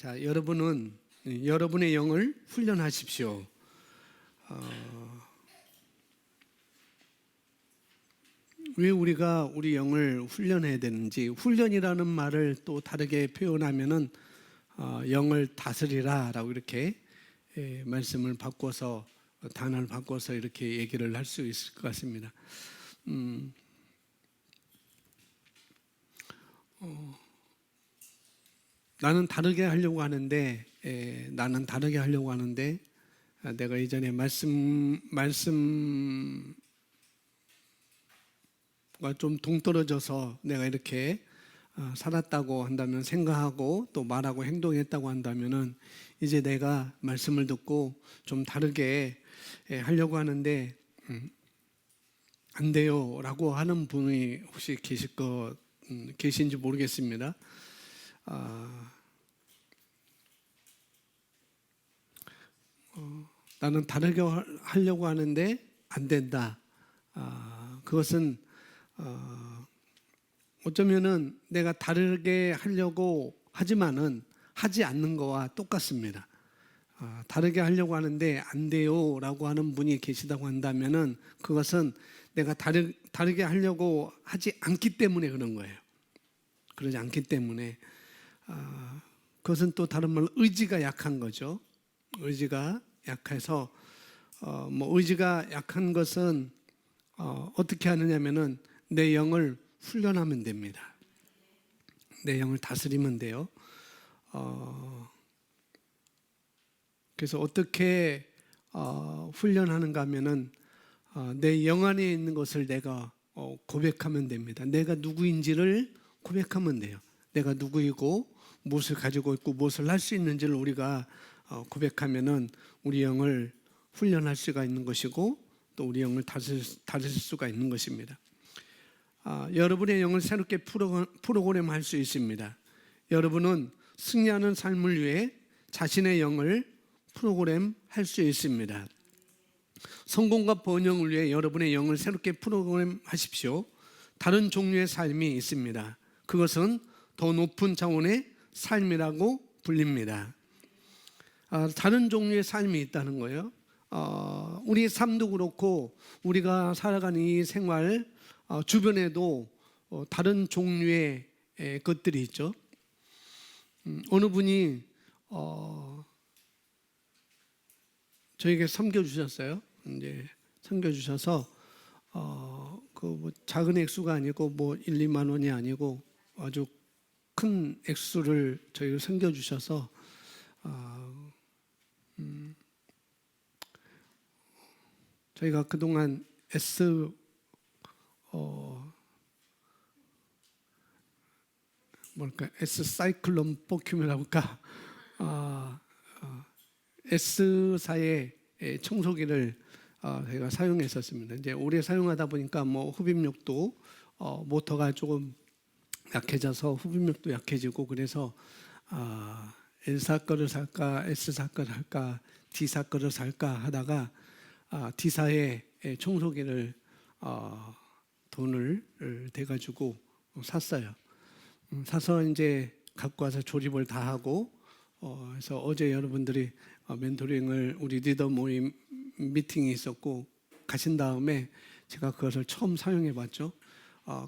자, 여러분은 여러분의 영을 훈련하십시오. 왜 우리가 우리 영을 훈련해야 되는지, 훈련이라는 말을 또 다르게 표현하면은 영을 다스리라라고 이렇게 말씀을 바꿔서 단어를 바꿔서 이렇게 얘기를 할 수 있을 것 같습니다. 나는 다르게 하려고 하는데 내가 이전에 말씀과 좀 동떨어져서 내가 이렇게 살았다고 한다면, 생각하고 또 말하고 행동했다고 한다면은 이제 내가 말씀을 듣고 좀 다르게 하려고 하는데 안 돼요라고 하는 분이 혹시 계신지 모르겠습니다. 나는 다르게 하려고 하는데 안 된다. 그것은 어쩌면은 내가 다르게 하려고 하지만은 하지 않는 거와 똑같습니다. 다르게 하려고 하는데 안 돼요라고 하는 분이 계시다고 한다면은 그것은 내가 다르게 하려고 하지 않기 때문에 그런 거예요. 그러지 않기 때문에 그것은 또 다른 말로 의지가 약한 거죠. 의지가 약해서 의지가 약한 것은 어떻게 하느냐면은 내 영을 훈련하면 됩니다. 내 영을 다스리면 돼요. 그래서 어떻게 훈련하는가 하면은 내 영 안에 있는 것을 내가 고백하면 됩니다. 내가 누구인지를 고백하면 돼요. 내가 누구이고 무엇을 가지고 있고 무엇을 할 수 있는지를 우리가 고백하면은 우리 영을 훈련할 수가 있는 것이고 또 우리 영을 다스릴 수가 있는 것입니다. 여러분의 영을 새롭게 프로그램할 수 있습니다. 여러분은 승리하는 삶을 위해 자신의 영을 프로그램할 수 있습니다. 성공과 번영을 위해 여러분의 영을 새롭게 프로그램하십시오. 다른 종류의 삶이 있습니다. 그것은 더 높은 차원의 삶이라고 불립니다. 다른 종류의 삶이 있다는 거예요. 우리 삶도 그렇고 우리가 살아가는 이 생활 주변에도 다른 종류의 것들이 있죠. 어느 분이 저에게 섬겨주셨어요. 이제 섬겨주셔서 뭐 작은 액수가 아니고 뭐 1, 2만 원이 아니고 아주 큰 액수를 저희를 섬겨주셔서 저희가 그동안 S 사이클론 포큐메라고 할까? S사의 청소기를 저희가 사용했었습니다. 이제 오래 사용하다 보니까 뭐 흡입력도 모터가 조금 약해져서 흡입력도 약해지고 그래서 L사 거를 살까 S사 거를 살까 D사 거를 살까 하다가 D사의 청소기를 돈을 대가지고 샀어요. 사서 이제 갖고 와서 조립을 다 하고 그래서 어제 여러분들이 멘토링을 우리 리더 모임 미팅이 있었고 가신 다음에 제가 그것을 처음 사용해 봤죠.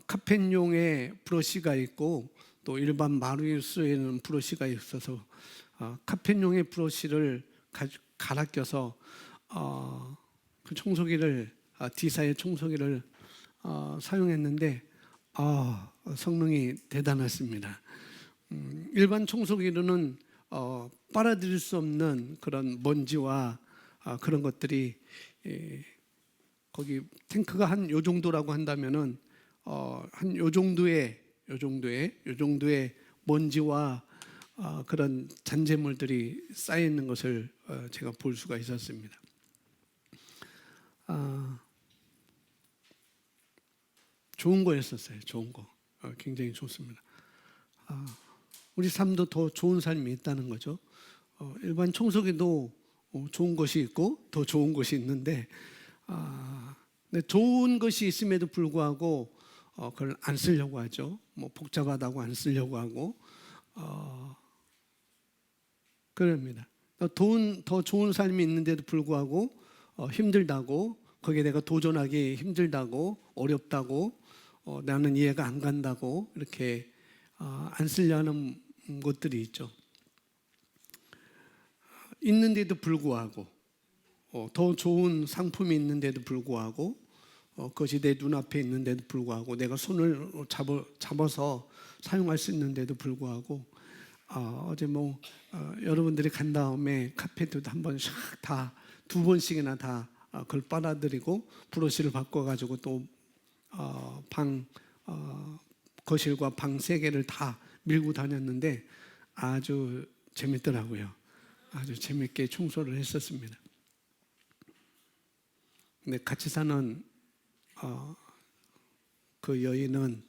카펜용의 브러쉬가 있고 또 일반 마루스에는 브러쉬가 있어서 카펜용의 브러쉬를 갈아 껴서 그 청소기를 D사의 청소기를 사용했는데 성능이 대단했습니다. 일반 청소기로는 빨아들일 수 없는 그런 먼지와 그런 것들이 거기 탱크가 한 요 정도라고 한다면은 한 요 정도의 먼지와 그런 잔재물들이 쌓여 있는 것을 제가 볼 수가 있었습니다. 좋은 거였었어요. 좋은 거. 굉장히 좋습니다. 우리 삶도 더 좋은 삶이 있다는 거죠. 일반 청소기도 좋은 것이 있고 더 좋은 것이 있는데 좋은 것이 있음에도 불구하고 그걸 안 쓰려고 하죠. 뭐 복잡하다고 안 쓰려고 하고 그럽니다. 더 좋은 삶이 있는데도 불구하고 힘들다고, 거기에 내가 도전하기 힘들다고, 어렵다고, 나는 이해가 안 간다고 이렇게 안 쓰려 하는 것들이 있죠. 있는데도 불구하고, 더 좋은 상품이 있는데도 불구하고, 그것이 내 눈앞에 있는데도 불구하고, 내가 손을 잡아서 사용할 수 있는데도 불구하고, 어제 여러분들이 간 다음에 카페도 한번 샥 다 2번씩이나 다 그걸 빨아들이고 브러쉬를 바꿔가지고 또 거실과 방 3개를 다 밀고 다녔는데 아주 재밌더라고요. 아주 재밌게 청소를 했었습니다. 근데 같이 사는 그 여인은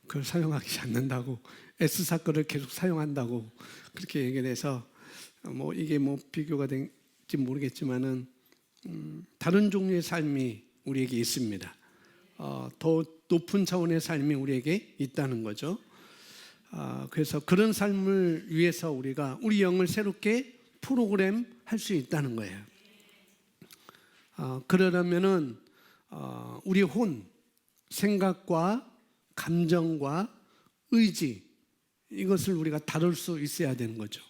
그걸 사용하지 않는다고, S사 거를 계속 사용한다고 그렇게 얘기를 해서 이게 비교가 될지 모르겠지만은 다른 종류의 삶이 우리에게 있습니다. 더 높은 차원의 삶이 우리에게 있다는 거죠. 그래서 그런 삶을 위해서 우리가 우리 영을 새롭게 프로그램 할 수 있다는 거예요. 그러려면은 우리 혼, 생각과 감정과 의지, 이것을 우리가 다룰 수 있어야 되는 거죠.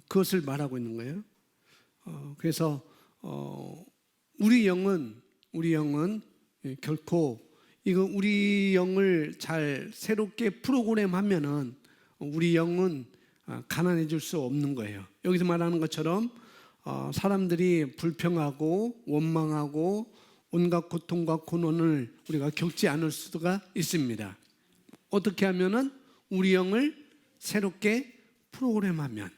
그것을 말하고 있는 거예요. 그래서 우리 영은 결코 우리 영을 잘 새롭게 프로그램하면은 우리 영은 가난해질 수 없는 거예요. 여기서 말하는 것처럼 사람들이 불평하고 원망하고 온갖 고통과 고난을 우리가 겪지 않을 수가 있습니다. 어떻게 하면은 우리 영을 새롭게 프로그램하면,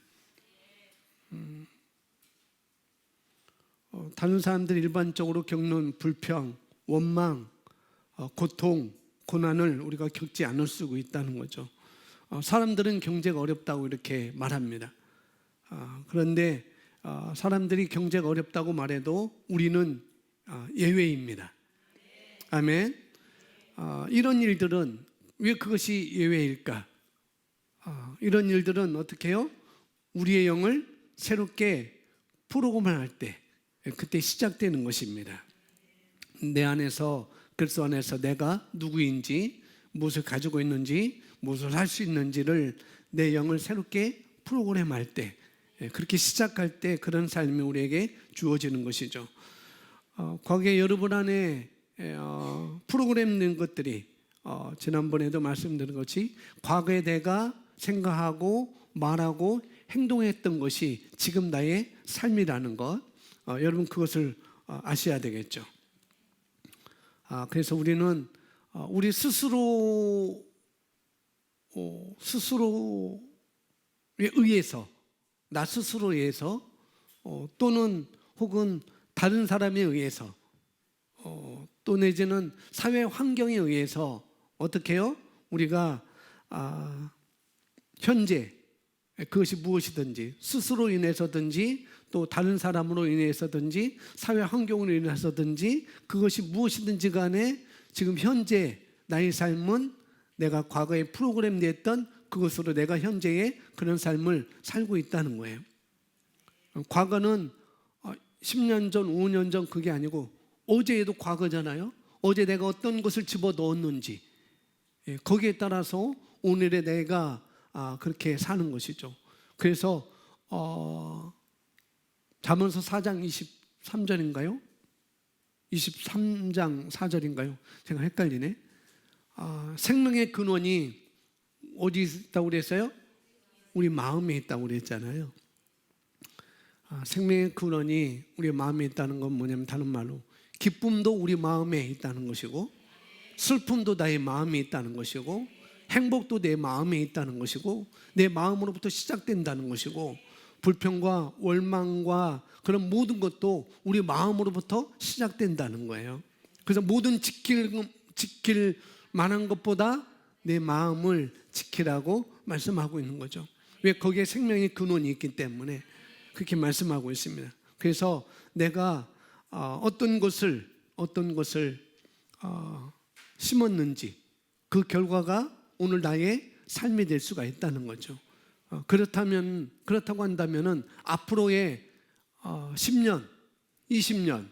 다른 사람들이 일반적으로 겪는 불평, 원망, 고통, 고난을 우리가 겪지 않을 수 있다는 거죠. 사람들은 경제가 어렵다고 이렇게 말합니다. 그런데 사람들이 경제가 어렵다고 말해도 우리는 예외입니다. 아멘. 이런 일들은 왜 그것이 예외일까? 이런 일들은 어떻게 해요? 우리의 영을 새롭게 프로그램할 때, 그때 시작되는 것입니다. 내 안에서, 그리스도 안에서 내가 누구인지, 무엇을 가지고 있는지, 무엇을 할 수 있는지를 내 영을 새롭게 프로그램할 때, 그렇게 시작할 때 그런 삶이 우리에게 주어지는 것이죠. 과거에 여러분 안에 프로그램된 것들이, 지난번에도 말씀드린 것이 과거에 내가 생각하고 말하고 행동했던 것이 지금 나의 삶이라는 것, 여러분 그것을 아셔야 되겠죠. 그래서 우리는 우리 스스로에 의해서, 나 스스로에 의해서, 또는 혹은 다른 사람에 의해서, 또 내지는 사회 환경에 의해서 어떻게 해요? 우리가 현재 그것이 무엇이든지, 스스로 인해서든지 또 다른 사람으로 인해서든지 사회 환경으로 인해서든지, 그것이 무엇이든지 간에 지금 현재 나의 삶은 내가 과거에 프로그램됐던 그것으로 내가 현재의 그런 삶을 살고 있다는 거예요. 과거는 10년 전, 5년 전 그게 아니고 어제에도 과거잖아요. 어제 내가 어떤 것을 집어넣었는지, 거기에 따라서 오늘의 내가 그렇게 사는 것이죠. 그래서 잠언서 4장 23절인가요? 23장 4절인가요? 제가 헷갈리네. 생명의 근원이 어디 있다고 그랬어요? 우리 마음에 있다고 그랬잖아요. 생명의 근원이 우리 마음에 있다는 건 뭐냐면, 다른 말로 기쁨도 우리 마음에 있다는 것이고, 슬픔도 나의 마음에 있다는 것이고, 행복도 내 마음에 있다는 것이고, 내 마음으로부터 시작된다는 것이고, 불평과 원망과 그런 모든 것도 우리 마음으로부터 시작된다는 거예요. 그래서 모든 지킬 만한 것보다 내 마음을 지키라고 말씀하고 있는 거죠. 왜? 거기에 생명의 근원이 있기 때문에 그렇게 말씀하고 있습니다. 그래서 내가 어떤 것을 심었는지 그 결과가 오늘 나의 삶이 될 수가 있다는 거죠. 그렇다고 한다면은 앞으로의 10년, 20년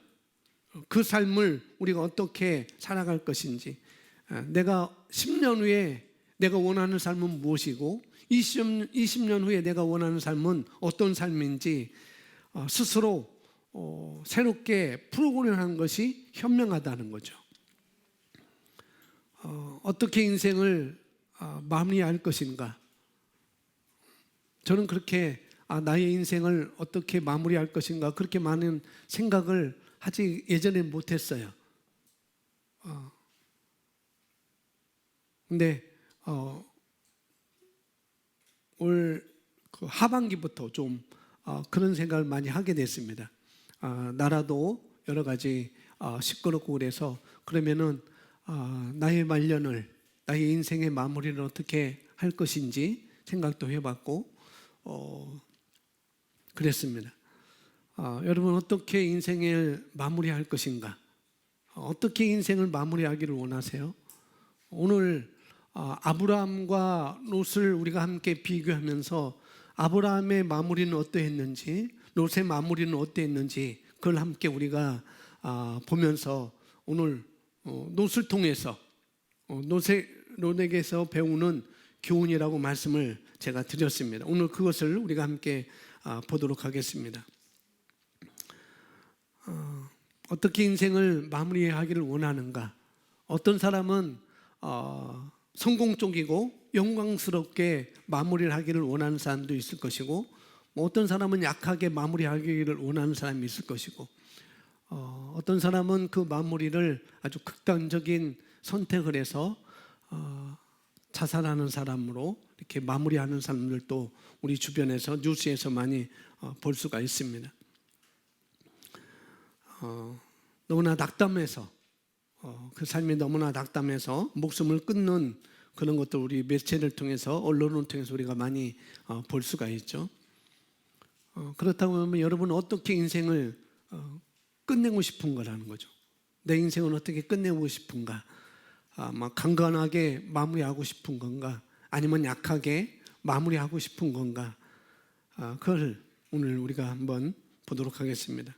그 삶을 우리가 어떻게 살아갈 것인지, 내가 10년 후에 내가 원하는 삶은 무엇이고 20년 후에 내가 원하는 삶은 어떤 삶인지 스스로 새롭게 프로그램하는 것이 현명하다는 거죠. 어떻게 인생을 마무리할 것인가? 저는 그렇게 나의 인생을 어떻게 마무리할 것인가 그렇게 많은 생각을 아직 예전에 못했어요. 근데 올 그 하반기부터 좀 그런 생각을 많이 하게 됐습니다. 나라도 여러 가지 시끄럽고 그래서 그러면은 나의 말년을, 나의 인생의 마무리를 어떻게 할 것인지 생각도 해봤고 그랬습니다. 여러분 어떻게 인생을 마무리할 것인가? 어떻게 인생을 마무리하기를 원하세요? 오늘 아브라함과 롯을 우리가 함께 비교하면서 아브라함의 마무리는 어떠했는지, 롯의 마무리는 어떠했는지 그걸 함께 우리가 보면서 오늘 롯을 통해서 롯에게서 배우는 교훈이라고 말씀을 제가 드렸습니다. 오늘 그것을 우리가 함께 보도록 하겠습니다. 어떻게 인생을 마무리하기를 원하는가? 어떤 사람은 성공 쪽이고 영광스럽게 마무리를 하기를 원하는 사람도 있을 것이고, 어떤 사람은 약하게 마무리하기를 원하는 사람이 있을 것이고, 어떤 사람은 그 마무리를 아주 극단적인 선택을 해서 자살하는 사람으로 이렇게 마무리하는 사람들도 우리 주변에서 뉴스에서 많이 볼 수가 있습니다. 너무나 낙담해서 그 삶이 너무나 낙담해서 목숨을 끊는 그런 것들 우리 매체를 통해서, 언론을 통해서 우리가 많이 볼 수가 있죠. 그렇다고 하면 여러분은 어떻게 인생을 끝내고 싶은 거라는 거죠. 내 인생을 어떻게 끝내고 싶은가? 막 강건하게 마무리하고 싶은 건가? 아니면 약하게 마무리하고 싶은 건가? 그걸 오늘 우리가 한번 보도록 하겠습니다.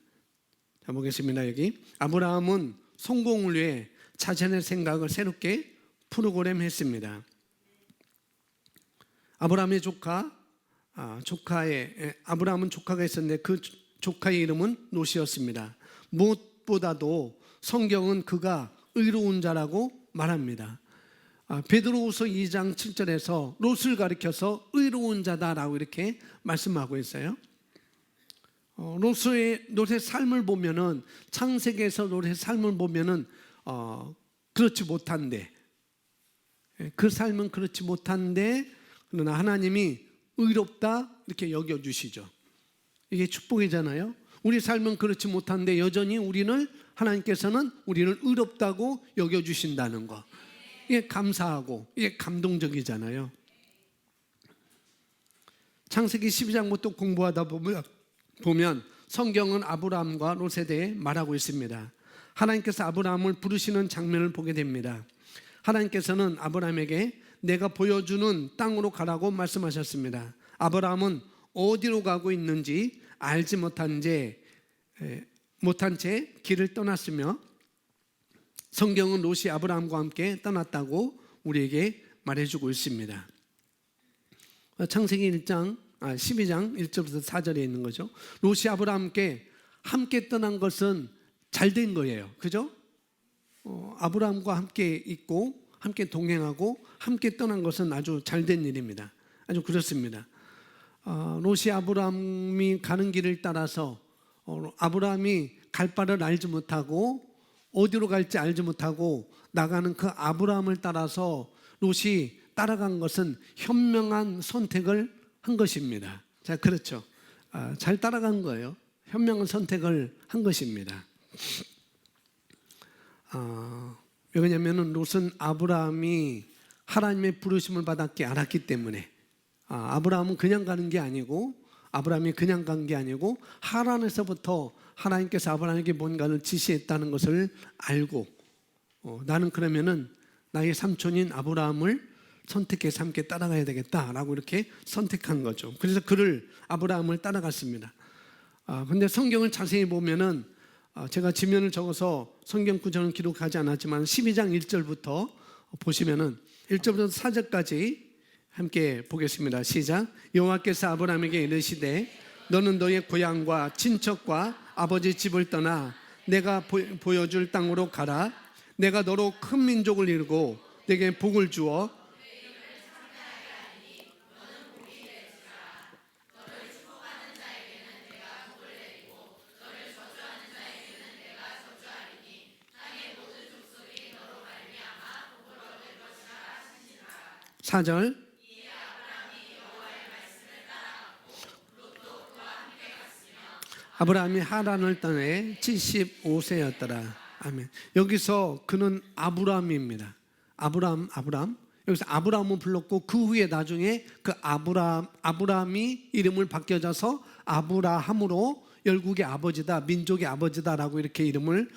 자, 보겠습니다. 여기 아브라함은 성공을 위해 자신의 생각을 새롭게 프로그램했습니다. 아브라함의 아브라함은 조카가 있었는데 그 조카의 이름은 롯이었습니다. 무엇보다도 성경은 그가 의로운 자라고 말합니다. 베드로후서 2장 7절에서 롯을 가리켜서 의로운 자다라고 이렇게 말씀하고 있어요. 롯의 삶을 보면은, 창세기에서 롯의 삶을 보면은 그렇지 못한데, 그 삶은 그렇지 못한데 그러나 하나님이 의롭다 이렇게 여겨주시죠. 이게 축복이잖아요. 우리 삶은 그렇지 못한데 여전히 하나님께서는 우리를 의롭다고 여겨주신다는 거, 이게 감사하고 이게 감동적이잖아요. 창세기 12장부터 공부하다 보면 성경은 아브라함과 롯에 대해 말하고 있습니다. 하나님께서 아브라함을 부르시는 장면을 보게 됩니다. 하나님께서는 아브라함에게 내가 보여주는 땅으로 가라고 말씀하셨습니다. 아브라함은 어디로 가고 있는지 알지 못한 채 길을 떠났으며, 성경은 롯이 아브라함과 함께 떠났다고 우리에게 말해주고 있습니다. 창세기 12장 1절부터 4절에 있는 거죠. 롯이 아브라함께 함께 떠난 것은 잘된 거예요. 그죠? 아브라함과 함께 있고 함께 동행하고 함께 떠난 것은 아주 잘된 일입니다. 아주 그렇습니다. 롯이 아브라함이 가는 길을 따라서 아브라함이 갈 바를 알지 못하고 어디로 갈지 알지 못하고 나가는 그 아브라함을 따라서 롯이 따라간 것은 현명한 선택을 한 것입니다. 자, 그렇죠. 잘 따라간 거예요. 현명한 선택을 한 것입니다. 왜냐하면 롯은 아브라함이 하나님의 부르심을 받았기 알았기 때문에, 아브라함은 그냥 가는 게 아니고, 아브라함이 그냥 간 게 아니고 하란에서부터 하나님께서 아브라함에게 뭔가를 지시했다는 것을 알고, 나는 그러면은 나의 삼촌인 아브라함을 선택해서 함께 따라가야 되겠다라고 이렇게 선택한 거죠. 그래서 아브라함을 따라갔습니다. 근데 성경을 자세히 보면은 제가 지면을 적어서 성경 구절은 기록하지 않았지만 12장 1절부터 보시면은 1절부터 4절까지 함께 보겠습니다. 시작. 여호와께서 아브라함에게 이르시되 너는 너의 고향과 친척과 아버지 집을 떠나 내가 보여줄 땅으로 가라. 내가 너로 큰 민족을 이루고 내게 복을 주어 사절. 아브라함이 하란을 떠내 75세였더라. 아멘. 여기서 그는 아브라함입니다. 아브라함. 여기서 아브라함을 불렀고 그 후에 나중에 그 아브라함이 이름을 바뀌어져서 아브라함으로 열국의 아버지다, 민족의 아버지다라고 이렇게 이름을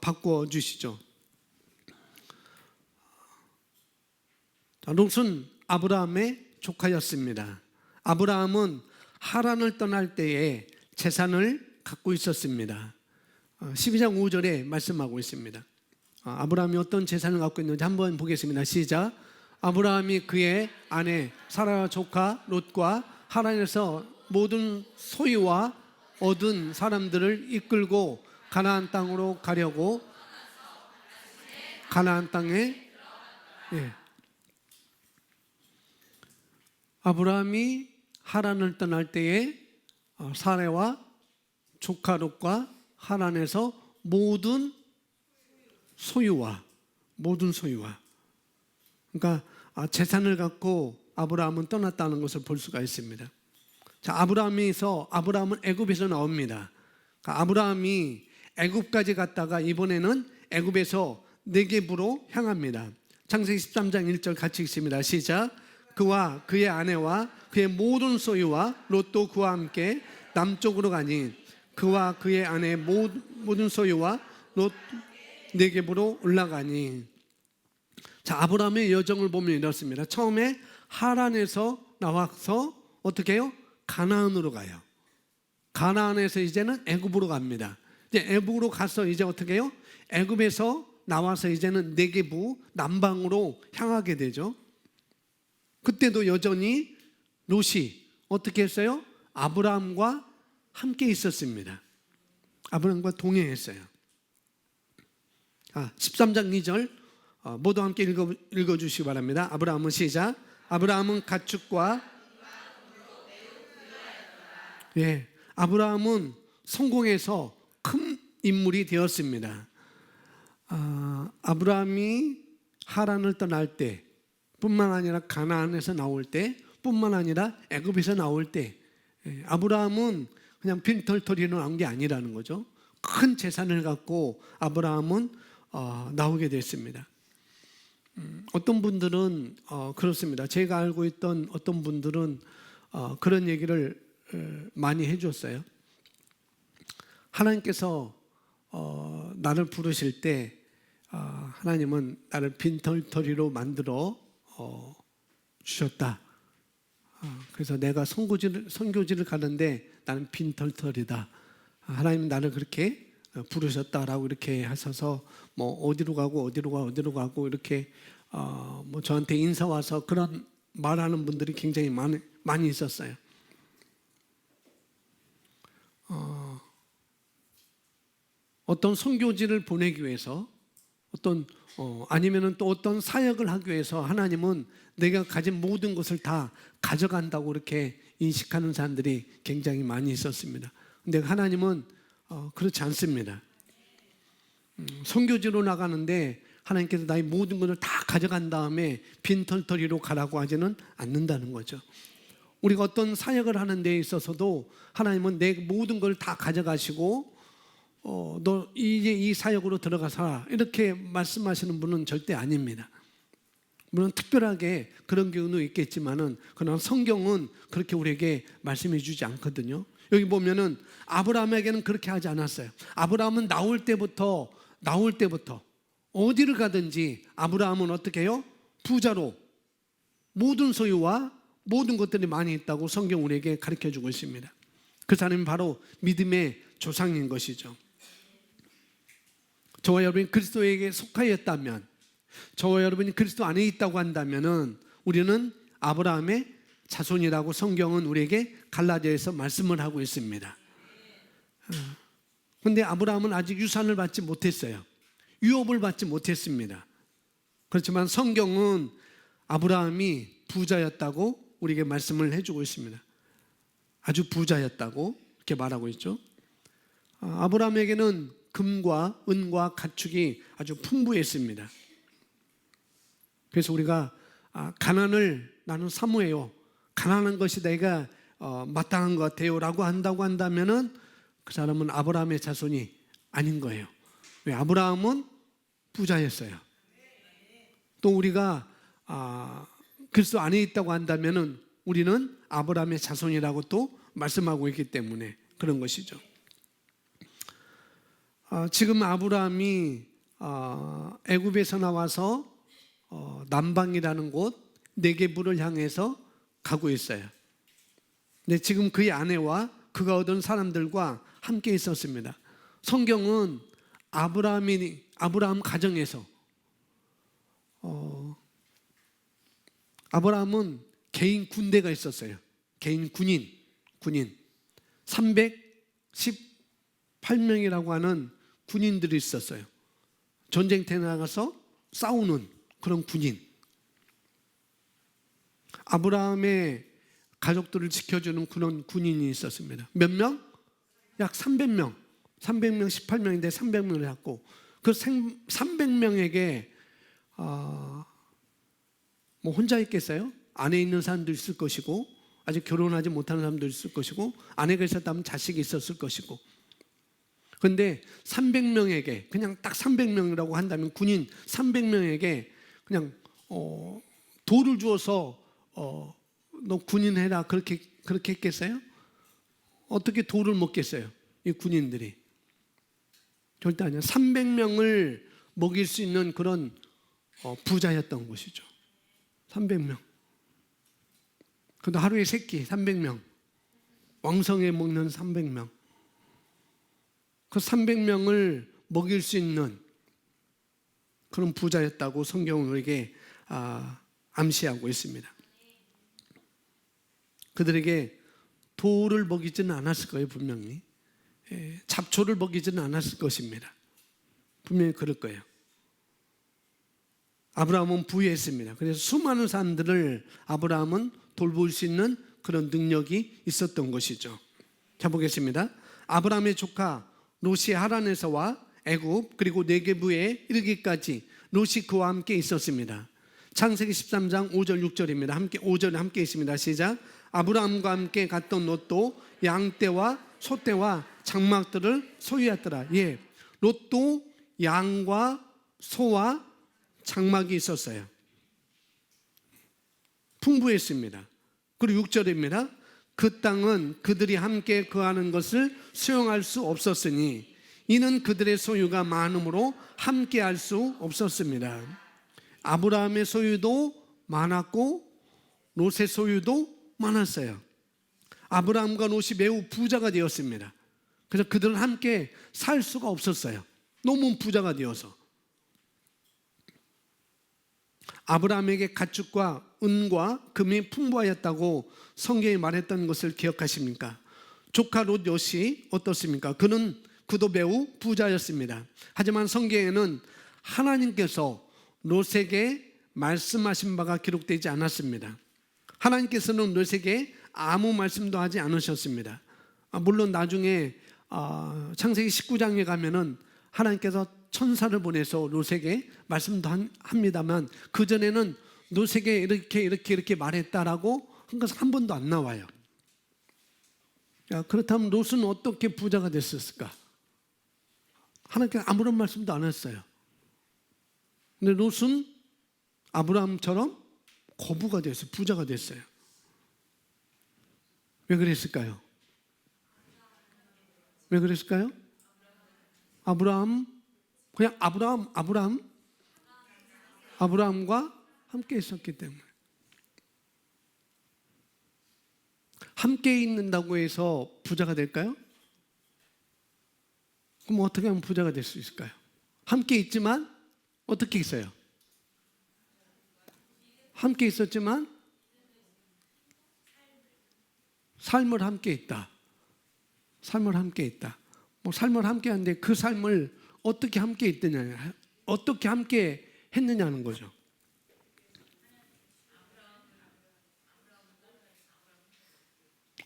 바꿔 주시죠. 롯은 아브라함의 조카였습니다. 아브라함은 하란을 떠날 때에 재산을 갖고 있었습니다. 12장 5절에 말씀하고 있습니다. 아브라함이 어떤 재산을 갖고 있는지 한번 보겠습니다. 시작. 아브라함이 그의 아내 사라와 조카 롯과 하란에서 모든 소유와 얻은 사람들을 이끌고 가나안 땅으로 가려고 가나안 땅에 아브라함이 하란을 떠날 때에 사레와 조카 롯과 하란에서 모든 소유와 그러니까 재산을 갖고 아브라함은 떠났다는 것을 볼 수가 있습니다. 자, 아브라함은 애굽에서 나옵니다. 그러니까 아브라함이 애굽까지 갔다가 이번에는 애굽에서 네겝으로 향합니다. 창세기 13장 1절 같이 읽습니다. 시작. 그와 그의 아내와 그의 모든 소유와 롯도 그와 함께 남쪽으로 가니 그와 그의 아내의 모든 소유와 롯 네겝으로 올라가니. 자, 아브라함의 여정을 보면 이렇습니다. 처음에 하란에서 나와서 어떻게 해요? 가나안으로 가요. 가나안에서 이제는 애굽으로 갑니다. 이제 애굽으로 가서 이제 어떻게 해요? 애굽에서 나와서 이제는 네겝 남방으로 향하게 되죠. 그때도 여전히 롯이 어떻게 했어요? 아브라함과 함께 있었습니다. 아브라함과 동행했어요. 13장 2절 모두 함께 읽어주시기 바랍니다. 아브라함은 시작. 아브라함은 가축과 아브라함은 성공해서 큰 인물이 되었습니다. 아브라함이 하란을 떠날 때 뿐만 아니라 가나안에서 나올 때 뿐만 아니라 애굽에서 나올 때 아브라함은 그냥 빈털터리로 나온 게 아니라는 거죠. 큰 재산을 갖고 아브라함은 나오게 됐습니다. 어떤 분들은 그렇습니다. 제가 알고 있던 어떤 분들은 그런 얘기를 많이 해줬어요. 하나님께서 나를 부르실 때 하나님은 나를 빈털터리로 만들어 주셨다. 그래서 내가 선교지를 가는데 나는 빈털터리다. 하나님 나를 그렇게 부르셨다라고 이렇게 하셔서 뭐 어디로 가고 이렇게 뭐 저한테 인사 와서 그런 말하는 분들이 굉장히 많이 있었어요. 어떤 선교지를 보내기 위해서 아니면은 또 어떤 사역을 하기 위해서 하나님은 내가 가진 모든 것을 다 가져간다고 이렇게 인식하는 사람들이 굉장히 많이 있었습니다. 근데 하나님은 그렇지 않습니다. 선교지로 나가는데 하나님께서 나의 모든 것을 다 가져간 다음에 빈털터리로 가라고 하지는 않는다는 거죠. 우리가 어떤 사역을 하는 데 있어서도 하나님은 내 모든 걸 다 가져가시고 너 이제 이 사역으로 들어가서 이렇게 말씀하시는 분은 절대 아닙니다. 물론 특별하게 그런 경우는 있겠지만은 그러나 성경은 그렇게 우리에게 말씀해 주지 않거든요. 여기 보면은 아브라함에게는 그렇게 하지 않았어요. 아브라함은 나올 때부터 어디를 가든지 아브라함은 어떻게 해요? 부자로 모든 소유와 모든 것들이 많이 있다고 성경 우리에게 가르쳐주고 있습니다. 그 사람이 바로 믿음의 조상인 것이죠. 저와 여러분이 그리스도에게 속하였다면, 저와 여러분이 그리스도 안에 있다고 한다면 우리는 아브라함의 자손이라고 성경은 우리에게 갈라디아에서 말씀을 하고 있습니다. 그런데 아브라함은 아직 유산을 받지 못했어요. 유업을 받지 못했습니다. 그렇지만 성경은 아브라함이 부자였다고 우리에게 말씀을 해주고 있습니다. 아주 부자였다고 이렇게 말하고 있죠. 아브라함에게는 금과 은과 가축이 아주 풍부했습니다. 그래서 우리가 가난을 나는 사모해요, 가난한 것이 내가 마땅한 것 같아요 라고 한다고 한다면 그 사람은 아브라함의 자손이 아닌 거예요. 왜? 아브라함은 부자였어요. 또 우리가 그리스도 안에 있다고 한다면 우리는 아브라함의 자손이라고 또 말씀하고 있기 때문에 그런 것이죠. 지금 아브라함이 애굽에서 나와서 남방이라는 곳 네게부를 향해서 가고 있어요. 근데 지금 그의 아내와 그가 얻은 사람들과 함께 있었습니다. 성경은 아브라함 가정에서 아브라함은 개인 군대가 있었어요. 개인 군인 318명이라고 하는 군인들이 있었어요. 전쟁터에 나가서 싸우는 그런 군인. 아브라함의 가족들을 지켜주는 그런 군인이 있었습니다. 몇 명? 약 300명. 300명 18명인데 300명을 갖고 그 300명에게 뭐 혼자 있겠어요? 아내 있는 사람도 있을 것이고, 아직 결혼하지 못하는 사람도 있을 것이고, 아내가 있었다면 자식이 있었을 것이고. 그런데 300명에게 그냥 딱 300명이라고 한다면 군인 300명에게 그냥 돌을 주어서 너 군인 해라 그렇게 했겠어요? 어떻게 돌을 먹겠어요? 이 군인들이 절대 아니야. 300명을 먹일 수 있는 그런 부자였던 것이죠. 300명. 그래도 하루에 3끼 300명. 왕성에 먹는 300명. 그 300명을 먹일 수 있는 그런 부자였다고 성경은 우리에게 암시하고 있습니다. 그들에게 돌을 먹이지는 않았을 거예요, 분명히. 잡초를 먹이지는 않았을 것입니다. 분명히 그럴 거예요. 아브라함은 부유했습니다. 그래서 수많은 사람들을 아브라함은 돌볼 수 있는 그런 능력이 있었던 것이죠. 자, 보겠습니다. 아브라함의 조카 롯이 하란에서와 애굽 그리고 네게부에 이르기까지 롯이 그와 함께 있었습니다. 창세기 13장 5절 6절입니다. 함께 5절에 함께 있습니다. 시작. 아브라함과 함께 갔던 롯도 양떼와 소떼와 장막들을 소유했더라. 예, 롯도 양과 소와 장막이 있었어요. 풍부했습니다. 그리고 6절입니다. 그 땅은 그들이 함께 거하는 것을 수용할 수 없었으니 이는 그들의 소유가 많음으로 함께 할 수 없었습니다. 아브라함의 소유도 많았고 롯의 소유도 많았어요. 아브라함과 롯이 매우 부자가 되었습니다. 그래서 그들은 함께 살 수가 없었어요. 너무 부자가 되어서. 아브라함에게 가축과 은과 금이 풍부하였다고 성경이 말했던 것을 기억하십니까? 조카 롯이 어떻습니까? 그도 매우 부자였습니다. 하지만 성경에는 하나님께서 롯에게 말씀하신 바가 기록되지 않았습니다. 하나님께서는 롯에게 아무 말씀도 하지 않으셨습니다. 물론 나중에 창세기 19장에 가면은 하나님께서 천사를 보내서 롯에게 말씀도 합니다만 그전에는 롯에게 이렇게 말했다라고 한 것은 한 번도 안 나와요. 그렇다면 롯은 어떻게 부자가 됐었을까? 하나님께서 아무런 말씀도 안 했어요. 근데 롯은 아브라함처럼 거부가 됐어요. 부자가 됐어요. 왜 그랬을까요? 왜 그랬을까요? 그냥 아브라함과 함께 있었기 때문에. 함께 있는다고 해서 부자가 될까요? 그럼 어떻게 하면 부자가 될 수 있을까요? 함께 있지만 어떻게 있어요? 함께 있었지만 삶을 함께 있다. 삶을 함께 있다. 삶을 함께 하는데 그 삶을 어떻게 함께 있느냐, 어떻게 함께 했느냐는 거죠.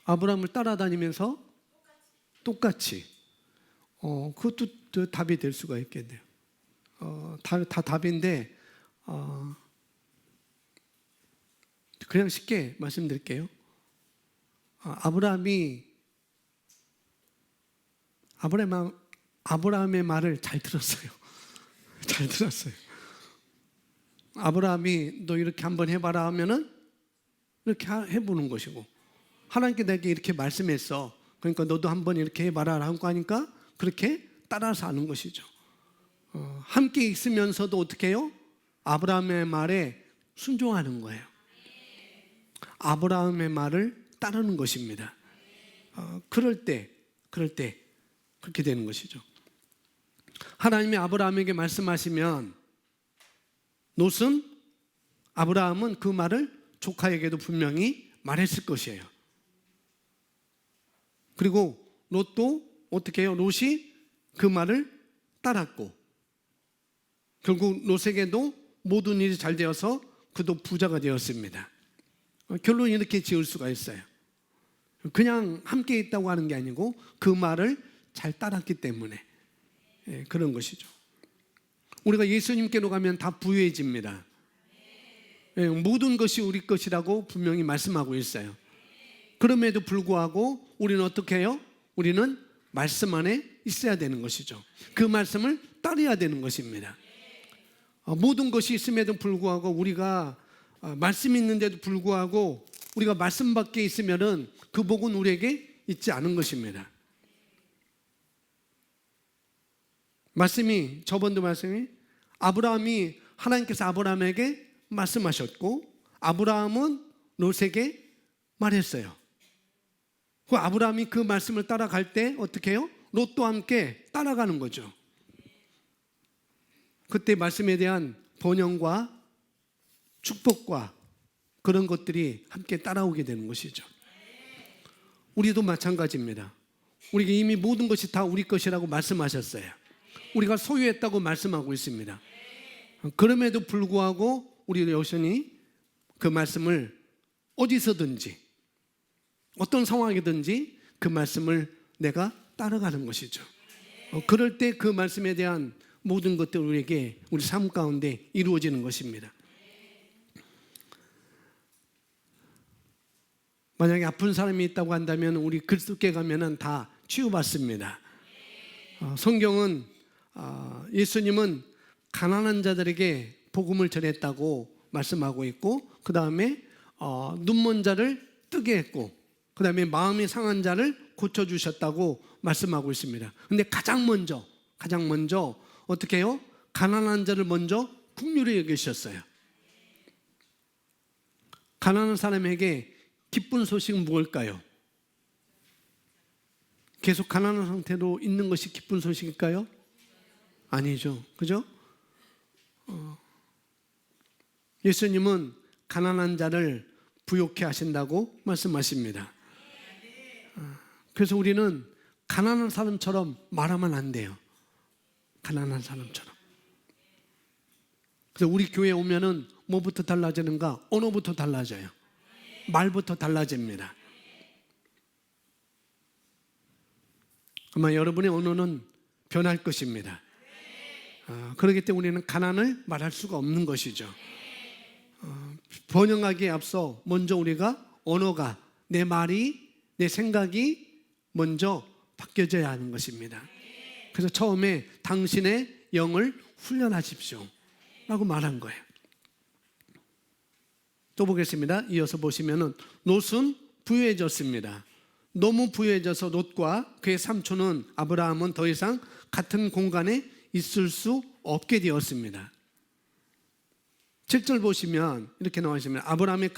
아브라함을 따라다니면서 똑같이. 그것도 답이 될 수가 있겠네요. 다 답인데, 그냥 쉽게 말씀드릴게요. 아브라함의 말을 잘 들었어요. 잘 들었어요. 아브라함이 너 이렇게 한번 해봐라 하면은 이렇게 해보는 것이고, 하나님께 내게 이렇게 말씀했어. 그러니까 너도 한번 이렇게 해봐라 라고 하니까 그렇게 따라서 하는 것이죠. 함께 있으면서도 어떻게 해요? 아브라함의 말에 순종하는 거예요. 아브라함의 말을 따르는 것입니다. 그럴 때 그렇게 되는 것이죠. 하나님이 아브라함에게 말씀하시면 롯은 아브라함은 그 말을 조카에게도 분명히 말했을 것이에요. 그리고 롯도 어떻게 해요? 롯이 그 말을 따랐고 결국 롯에게도 모든 일이 잘 되어서 그도 부자가 되었습니다. 결론 이렇게 지을 수가 있어요. 그냥 함께 있다고 하는 게 아니고 그 말을 잘 따랐기 때문에 그런 것이죠. 우리가 예수님께로 가면 다 부유해집니다. 모든 것이 우리 것이라고 분명히 말씀하고 있어요. 그럼에도 불구하고 우리는 어떻게 해요? 우리는 말씀 안에 있어야 되는 것이죠. 그 말씀을 따라야 되는 것입니다. 모든 것이 있음에도 불구하고 우리가 말씀이 있는데도 불구하고 우리가 말씀 밖에 있으면은 그 복은 우리에게 있지 않은 것입니다. 말씀이 저번도 말씀이 하나님께서 아브라함에게 말씀하셨고 아브라함은 롯에게 말했어요. 그 아브라함이 그 말씀을 따라갈 때 어떻게 해요? 롯도 함께 따라가는 거죠. 그때 말씀에 대한 번영과 축복과 그런 것들이 함께 따라오게 되는 것이죠. 우리도 마찬가지입니다. 우리가 이미 모든 것이 다 우리 것이라고 말씀하셨어요. 우리가 소유했다고 말씀하고 있습니다. 그럼에도 불구하고 우리 여전히 그 말씀을 어디서든지 어떤 상황이든지 그 말씀을 내가 따라가는 것이죠. 그럴 때 그 말씀에 대한 모든 것들이 우리에게 우리 삶 가운데 이루어지는 것입니다. 만약에 아픈 사람이 있다고 한다면 우리 그리스도께 가면은 다 치유받습니다. 성경은 예수님은 가난한 자들에게 복음을 전했다고 말씀하고 있고 그 다음에 눈먼 자를 뜨게 했고 그 다음에 마음이 상한 자를 고쳐주셨다고 말씀하고 있습니다. 근데 가장 먼저 어떻게 해요? 가난한 자를 먼저 긍휼히 여기셨어요. 가난한 사람에게 기쁜 소식은 무엇일까요? 계속 가난한 상태로 있는 것이 기쁜 소식일까요? 아니죠. 그죠? 예수님은 가난한 자를 부욕해 하신다고 말씀하십니다. 그래서 우리는 가난한 사람처럼 말하면 안 돼요. 가난한 사람처럼. 그래서 우리 교회에 오면은 뭐부터 달라지는가? 언어부터 달라져요. 말부터 달라집니다. 아마 여러분의 언어는 변할 것입니다. 그렇기 때문에 우리는 가난을 말할 수가 없는 것이죠. 번영하기에 앞서 먼저 우리가 언어가 내 말이 내 생각이 먼저 바뀌어져야 하는 것입니다. 그래서 처음에 당신의 영을 훈련하십시오 라고 말한 거예요. 또 보겠습니다. 이어서 보시면은 롯은 부유해졌습니다. 너무 부유해져서 롯과 그의 삼촌은 아브라함은 더 이상 같은 공간에 있을 수 없게 되었습니다. 7절 보시면 이렇게 나와 있습니다. 아브라함의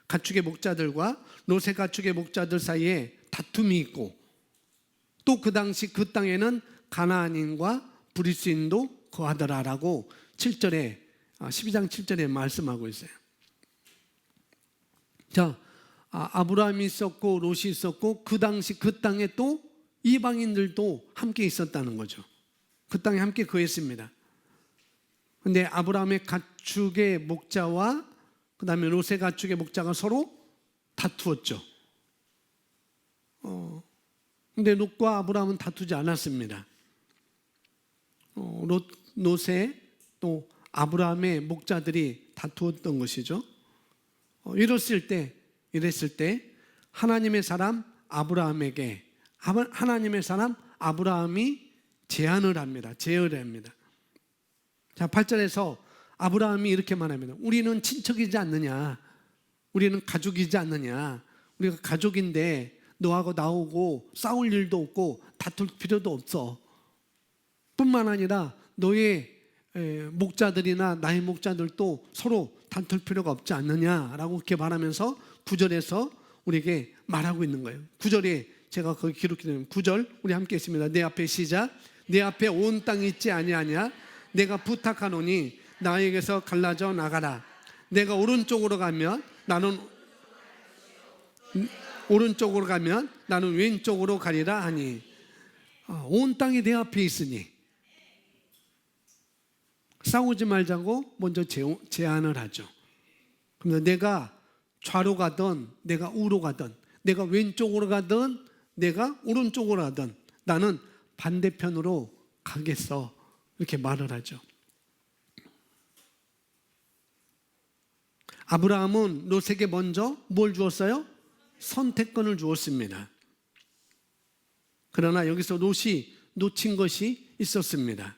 가축의 목자들과 롯의 가축의 목자들 사이에 다툼이 있고, 또 그 당시 그 땅에는 가나안인과 브리스인도 거하더라라고 7절에 12장 7절에 말씀하고 있어요. 자, 아브라함이 있었고 롯이 있었고, 그 당시 그 땅에 또 이방인들도 함께 있었다는 거죠. 그 땅에 함께 거했습니다. 근데 아브라함의 가축의 목자와 그 다음에 롯의 가축의 목자가 서로 다투었죠. 근데 롯과 아브라함은 다투지 않았습니다. 롯의 또 아브라함의 목자들이 다투었던 것이죠. 이랬을 때 하나님의 사람 아브라함에게, 하나님의 사람 아브라함이 제안을 합니다. 자, 8절에서 아브라함이 이렇게 말합니다. 우리는 친척이지 않느냐, 우리는 가족이지 않느냐, 우리가 가족인데 너하고 나오고 싸울 일도 없고 다툴 필요도 없어. 뿐만 아니라 너의 목자들이나 나의 목자들도 서로 다툴 필요가 없지 않느냐라고 이렇게 말하면서 9절에서 우리에게 말하고 있는 거예요. 9절에 제가 거기 기록해놓은 9절 우리 함께 했습니다. 내 앞에 시작. 내 앞에 온 땅이 있지 아니하냐. 내가 부탁하노니 나에게서 갈라져 나가라. 내가 오른쪽으로 가면 나는 왼쪽으로 가리라 하니. 온 땅이 내 앞에 있으니 싸우지 말자고 먼저 제안을 하죠. 그러면 내가 좌로 가든 내가 우로 가든 내가 왼쪽으로 가든 내가 오른쪽으로 가든 나는 반대편으로 가겠어, 이렇게 말을 하죠. 아브라함은 롯에게 먼저 뭘 주었어요? 선택권을 주었습니다. 그러나 여기서 롯이 놓친 것이 있었습니다.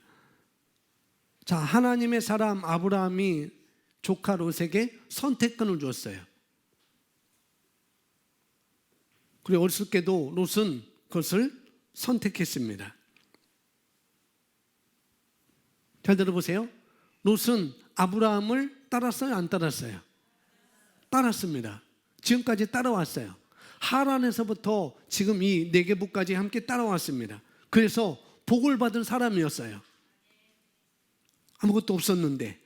자, 하나님의 사람 아브라함이 조카 롯에게 선택권을 주었어요. 그리고 어리석게도 롯은 그것을 선택했습니다. 잘 들어보세요. 롯은 아브라함을 따랐어요, 안 따랐어요? 따랐습니다. 지금까지 따라왔어요. 하란에서부터 지금 이 네게부까지 함께 따라왔습니다. 그래서 복을 받은 사람이었어요. 아무것도 없었는데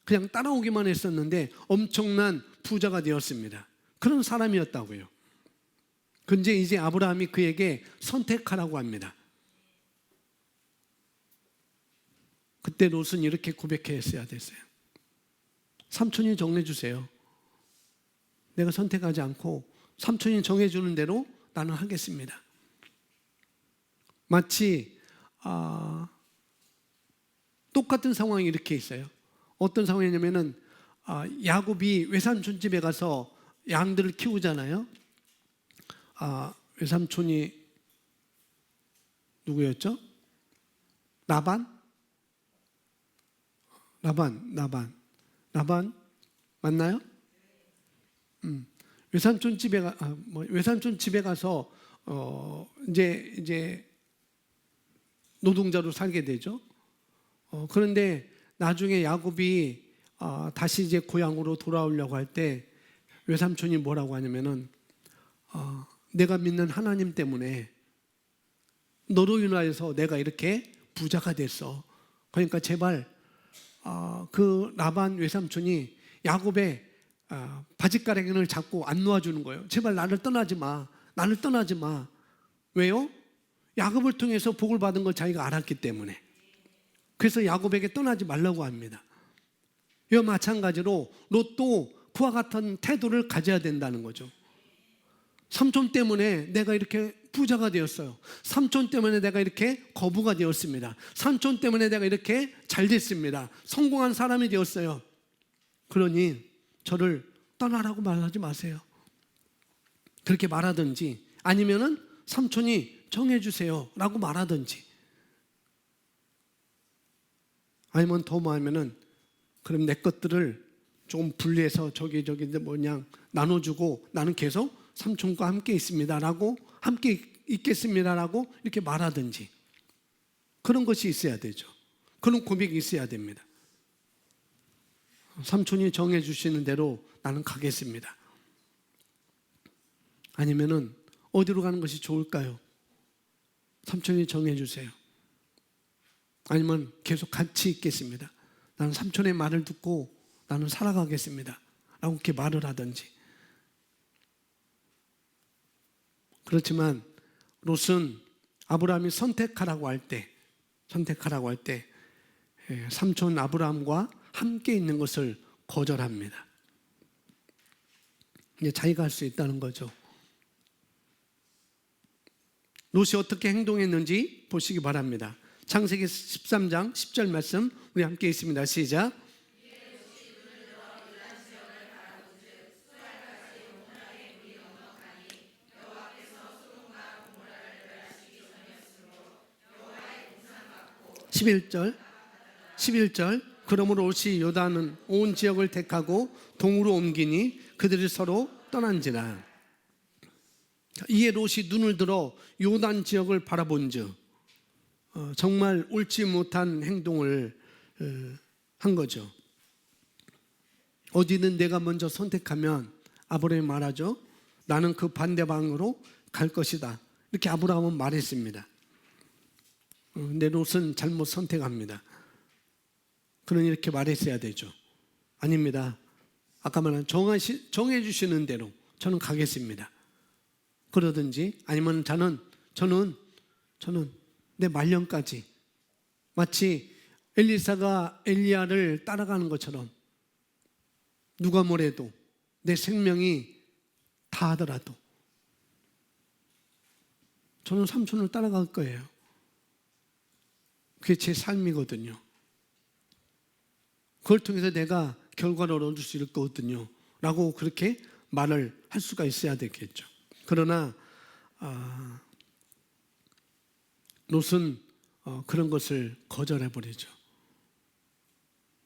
그냥 따라오기만 했었는데 엄청난 부자가 되었습니다. 그런 사람이었다고요. 근데 이제 아브라함이 그에게 선택하라고 합니다. 그때 롯은 이렇게 고백했어야 됐어요. 삼촌이 정해주세요. 내가 선택하지 않고 삼촌이 정해주는 대로 나는 하겠습니다. 마치 똑같은 상황이 이렇게 있어요. 어떤 상황이냐면은 야곱이 외삼촌 집에 가서 양들을 키우잖아요. 외삼촌이 누구였죠? 라반 맞나요? 외삼촌 집에 가서 이제 노동자로 살게 되죠. 그런데 나중에 야곱이 다시 이제 고향으로 돌아오려고 할 때 외삼촌이 뭐라고 하냐면은 내가 믿는 하나님 때문에 너로 인하여서 내가 이렇게 부자가 됐어. 그러니까 제발 그 라반 외삼촌이 야곱의 바짓가랑이를 잡고 안 놓아주는 거예요. 제발 나를 떠나지 마. 왜요? 야곱을 통해서 복을 받은 걸 자기가 알았기 때문에. 그래서 야곱에게 떠나지 말라고 합니다. 이와 마찬가지로 롯도 그와 같은 태도를 가져야 된다는 거죠. 삼촌 때문에 내가 이렇게 부자가 되었어요. 삼촌 때문에 내가 이렇게 거부가 되었습니다. 삼촌 때문에 내가 이렇게 잘 됐습니다. 성공한 사람이 되었어요. 그러니 저를 떠나라고 말하지 마세요. 그렇게 말하든지 아니면은 삼촌이 정해주세요 라고 말하든지, 아니면 더 뭐하면은 그럼 내 것들을 조금 분리해서 저기 나눠주고 나는 계속 삼촌과 함께 있습니다라고, 함께 있겠습니다라고 이렇게 말하든지, 그런 것이 있어야 되죠. 그런 고백이 있어야 됩니다. 삼촌이 정해주시는 대로 나는 가겠습니다. 아니면은 어디로 가는 것이 좋을까요? 삼촌이 정해 주세요. 아니면 계속 같이 있겠습니다. 나는 삼촌의 말을 듣고 나는 살아가겠습니다. 라고 이렇게 말을 하든지. 그렇지만 롯은 아브라함이 선택하라고 할 때 삼촌 아브라함과 함께 있는 것을 거절합니다. 이제 자기가 할 수 있다는 거죠. 롯이 어떻게 행동했는지 보시기 바랍니다. 창세기 13장 10절 말씀 우리 함께 읽습니다. 시작. 11절 그러므로 롯이 요단은 온 지역을 택하고 동으로 옮기니 그들이 서로 떠난지라. 이에 롯이 눈을 들어 요단 지역을 바라본즉 정말 옳지 못한 행동을 한 거죠. 어디든 내가 먼저 선택하면 아브라함이 말하죠. 나는 그 반대 방으로 갈 것이다. 이렇게 아브라함은 말했습니다. 근데 롯은 잘못 선택합니다. 그는 이렇게 말했어야 되죠. 아닙니다. 아까 말한 정해 주시는 대로 저는 가겠습니다. 그러든지 아니면 저는 내 말년까지 마치 엘리사가 엘리야를 따라가는 것처럼 누가 뭐래도 내 생명이 다하더라도 저는 삼촌을 따라갈 거예요. 그게 제 삶이거든요. 그걸 통해서 내가 결과를 얻을 수 있을 거거든요. 라고 그렇게 말을 할 수가 있어야 되겠죠. 그러나 롯은 그런 것을 거절해버리죠.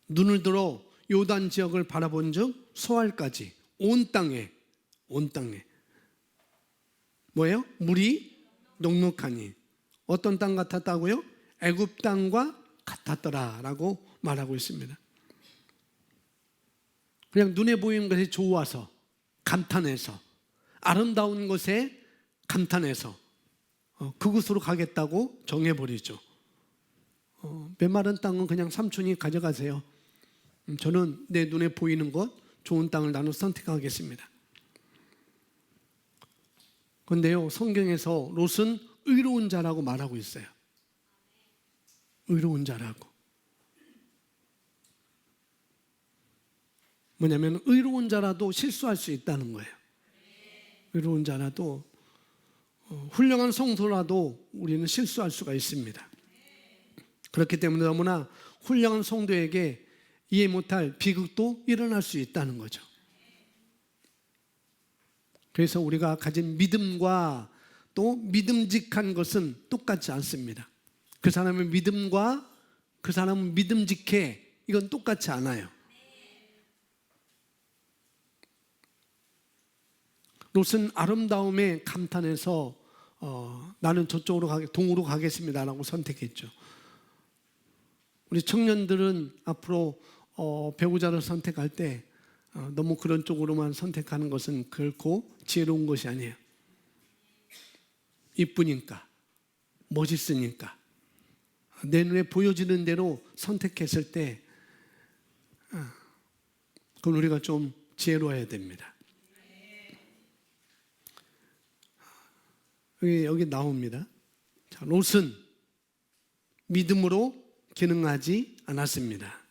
눈을 들어 요단 지역을 바라본 즉 소알까지 온 땅에 뭐예요? 물이 넉넉하니 어떤 땅 같았다고요? 애굽 땅과 같았더라 라고 말하고 있습니다. 그냥 눈에 보이는 것이 좋아서 감탄해서 아름다운 것에 감탄해서 그곳으로 가겠다고 정해버리죠. 메마른 땅은 그냥 삼촌이 가져가세요. 저는 내 눈에 보이는 것 좋은 땅을 나는 선택하겠습니다. 그런데요, 성경에서 롯은 의로운 자라고 말하고 있어요. 의로운 자라고. 뭐냐면 의로운 자라도 실수할 수 있다는 거예요. 의로운 자라도 훌륭한 성도라도 우리는 실수할 수가 있습니다. 그렇기 때문에 너무나 훌륭한 성도에게 이해 못할 비극도 일어날 수 있다는 거죠. 그래서 우리가 가진 믿음과 또 믿음직한 것은 똑같지 않습니다. 그 사람의 믿음과 그 사람은 믿음직해 이건 똑같지 않아요. 롯은 아름다움에 감탄해서 나는 저쪽으로 동으로 가겠습니다라고 선택했죠. 우리 청년들은 앞으로 배우자를 선택할 때 너무 그런 쪽으로만 선택하는 것은 결코 지혜로운 것이 아니에요. 이쁘니까, 멋있으니까, 내 눈에 보여지는 대로 선택했을 때 그건 우리가 좀 지혜로워야 됩니다. 여기 나옵니다. 자, 롯은 믿음으로 기능하지 않았습니다.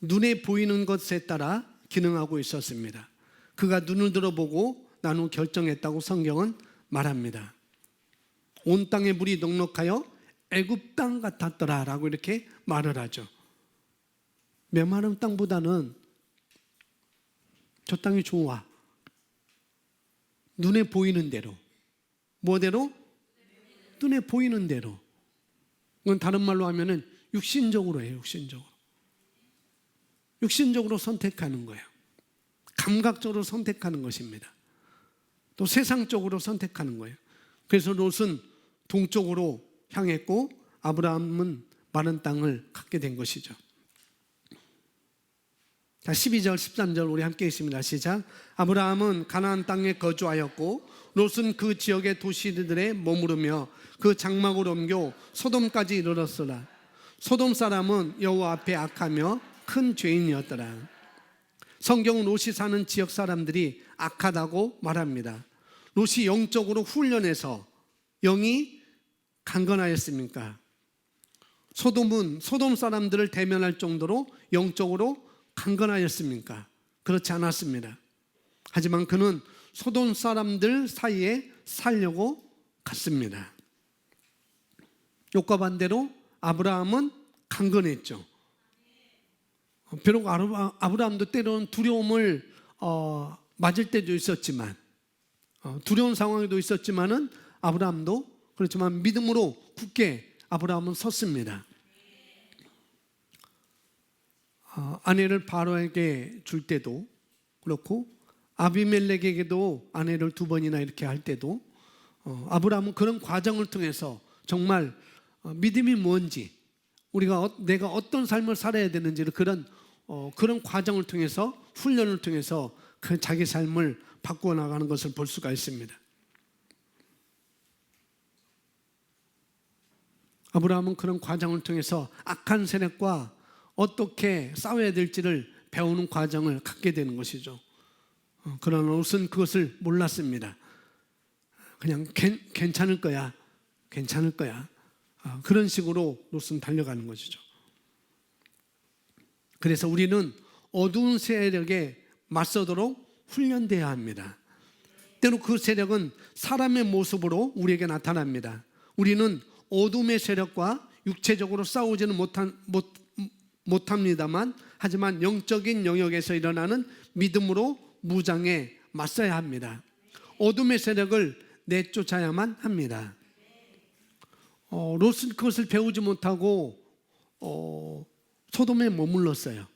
눈에 보이는 것에 따라 기능하고 있었습니다. 그가 눈을 들어보고 난 후 결정했다고 성경은 말합니다. 온 땅의 물이 넉넉하여 애굽 땅 같았더라 라고 이렇게 말을 하죠. 메마른 땅보다는 저 땅이 좋아. 눈에 보이는 대로. 뭐대로? 눈에 보이는 대로. 그건 다른 말로 하면은 육신적으로 해요. 육신적으로 선택하는 거예요. 감각적으로 선택하는 것입니다. 또 세상적으로 선택하는 거예요. 그래서 롯은 동쪽으로 향했고 아브라함은 마른 땅을 갖게 된 것이죠. 자, 12절 13절 우리 함께 있습니다. 시작. 아브라함은 가나안 땅에 거주하였고 롯은 그 지역의 도시들에 머무르며 그 장막을 옮겨 소돔까지 이르렀으나 소돔 사람은 여호와 앞에 악하며 큰 죄인이었더라. 성경은 롯이 사는 지역 사람들이 악하다고 말합니다. 롯이 영적으로 훈련해서 영이 강건하였습니까? 소돔은 소돔 사람들을 대면할 정도로 영적으로 강건하였습니까? 그렇지 않았습니다. 하지만 그는 소돔 사람들 사이에 살려고 갔습니다. 롯과 반대로 아브라함은 강건했죠. 비록 아브라함도 때로는 두려움을 맞을 때도 있었지만, 두려운 상황에도 있었지만은 아브라함도 그렇지만 믿음으로 굳게 아브라함은 섰습니다. 아내를 바로에게 줄 때도 그렇고 아비멜렉에게도 아내를 2번이나 이렇게 할 때도 아브라함은 그런 과정을 통해서 정말 믿음이 뭔지, 내가 어떤 삶을 살아야 되는지를 그런 과정을 통해서, 훈련을 통해서 그 자기 삶을 바꾸어 나가는 것을 볼 수가 있습니다. 아브라함은 그런 과정을 통해서 악한 세력과 어떻게 싸워야 될지를 배우는 과정을 갖게 되는 것이죠. 그러나 롯은 그것을 몰랐습니다. 그냥 괜찮을 거야. 그런 식으로 롯은 달려가는 것이죠. 그래서 우리는 어두운 세력에 맞서도록 훈련되어야 합니다. 때로 그 세력은 사람의 모습으로 우리에게 나타납니다. 우리는 어둠의 세력과 육체적으로 싸우지는 못합니다만, 하지만 영적인 영역에서 일어나는 믿음으로 무장에 맞서야 합니다. 어둠의 세력을 내쫓아야만 합니다. 롯은 그것을 배우지 못하고 소돔에 머물렀어요.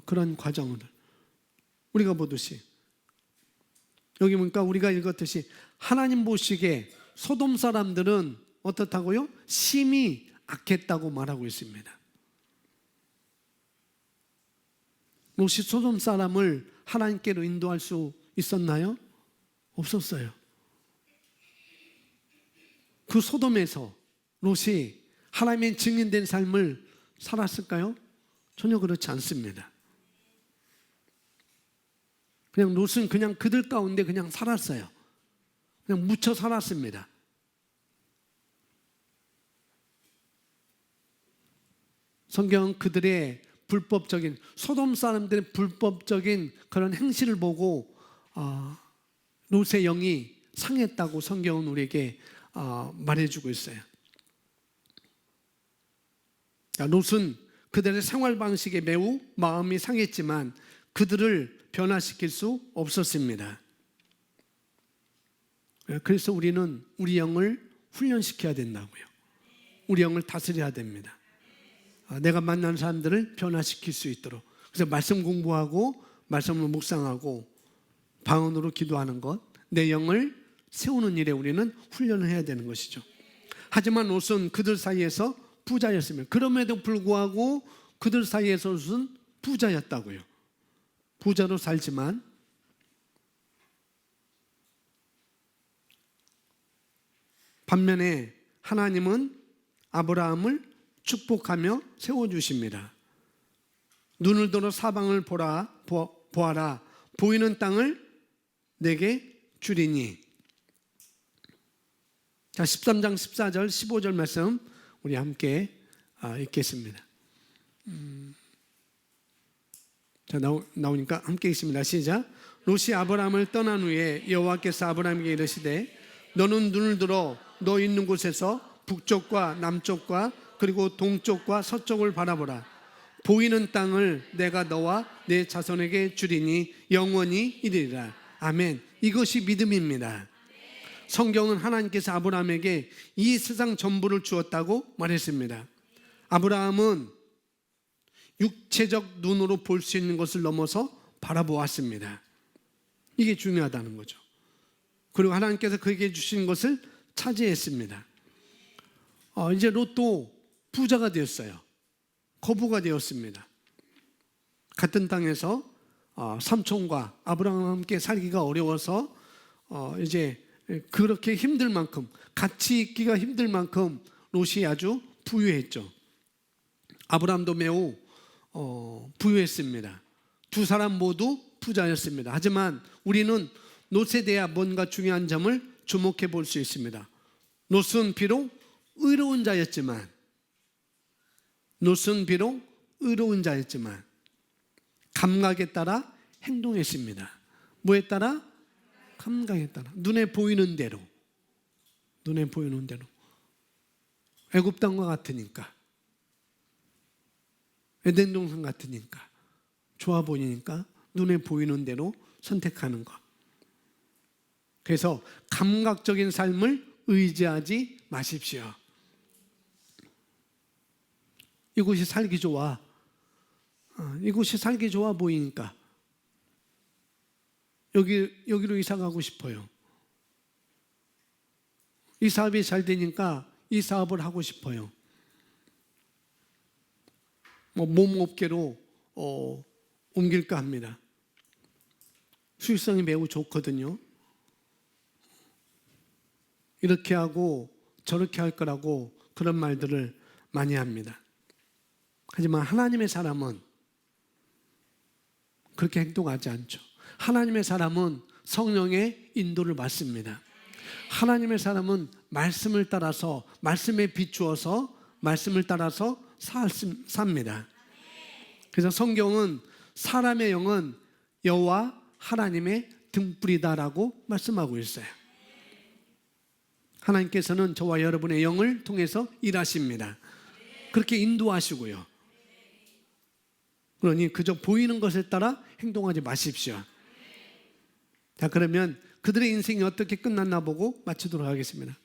그런 과정을 우리가 보듯이, 여기 보니까 우리가 읽었듯이 하나님 보시기에 소돔 사람들은 어떻다고요? 심히 악했다고 말하고 있습니다. 롯이 소돔 사람을 하나님께로 인도할 수 있었나요? 없었어요. 그 소돔에서 롯이 하나님의 증인된 삶을 살았을까요? 전혀 그렇지 않습니다. 그냥 롯은 그냥 그들 가운데 그냥 살았어요. 그냥 묻혀 살았습니다. 성경은 그들의 불법적인, 소돔 사람들의 불법적인 그런 행실을 보고 롯의 영이 상했다고 성경은 우리에게 말해주고 있어요. 롯은 그들의 생활 방식에 매우 마음이 상했지만 그들을 변화시킬 수 없었습니다. 그래서 우리는 우리 영을 훈련시켜야 된다고요. 우리 영을 다스려야 됩니다. 내가 만나는 사람들을 변화시킬 수 있도록. 그래서 말씀 공부하고 말씀을 묵상하고 방언으로 기도하는 것, 내 영을 세우는 일에 우리는 훈련을 해야 되는 것이죠. 하지만 롯은 그들 사이에서 부자였으면, 그럼에도 불구하고 그들 사이에서 롯은 부자였다고요. 부자로 살지만 반면에 하나님은 아브라함을 축복하며 세워주십니다. 눈을 들어 사방을 보아라. 보이는 땅을 내게 주리니. 자, 13장 14절 15절 말씀 우리 함께 읽겠습니다. 자, 나오니까 함께 읽습니다. 시작. 롯이 아브라함을 떠난 후에 여호와께서 아브라함에게 이르시되 너는 눈을 들어 너 있는 곳에서 북쪽과 남쪽과 그리고 동쪽과 서쪽을 바라보라. 보이는 땅을 내가 너와 내 자손에게 주리니 영원히 이르리라. 아멘. 이것이 믿음입니다. 성경은 하나님께서 아브라함에게 이 세상 전부를 주었다고 말했습니다. 아브라함은 육체적 눈으로 볼 수 있는 것을 넘어서 바라보았습니다. 이게 중요하다는 거죠. 그리고 하나님께서 그에게 주신 것을 차지했습니다. 이제 롯도 부자가 되었어요. 거부가 되었습니다. 같은 땅에서 삼촌과 아브라함과 함께 살기가 어려워서 이제 그렇게 힘들 만큼, 같이 있기가 힘들 만큼 롯이 아주 부유했죠. 아브라함도 매우 부유했습니다. 두 사람 모두 부자였습니다. 하지만 우리는 롯에 대해 뭔가 중요한 점을 주목해 볼 수 있습니다. 롯은 비록 의로운 자였지만 감각에 따라 행동했습니다. 뭐에 따라? 감각에 따라. 눈에 보이는 대로. 애굽 땅과 같으니까, 에덴 동산 같으니까, 좋아 보이니까 눈에 보이는 대로 선택하는 것. 그래서 감각적인 삶을 의지하지 마십시오. 이곳이 살기 좋아. 이곳이 살기 좋아 보이니까 여기로 이사 가고 싶어요. 이 사업이 잘 되니까 이 사업을 하고 싶어요. 몸업계로 옮길까 합니다. 수익성이 매우 좋거든요. 이렇게 하고 저렇게 할 거라고 그런 말들을 많이 합니다. 하지만 하나님의 사람은 그렇게 행동하지 않죠. 하나님의 사람은 성령의 인도를 받습니다. 하나님의 사람은 말씀을 따라서, 말씀에 비추어서 말씀을 따라서 삽니다. 그래서 성경은 사람의 영은 여호와 하나님의 등불이다라고 말씀하고 있어요. 하나님께서는 저와 여러분의 영을 통해서 일하십니다. 그렇게 인도하시고요. 그러니 그저 보이는 것에 따라 행동하지 마십시오. 자, 그러면 그들의 인생이 어떻게 끝났나 보고 마치도록 하겠습니다.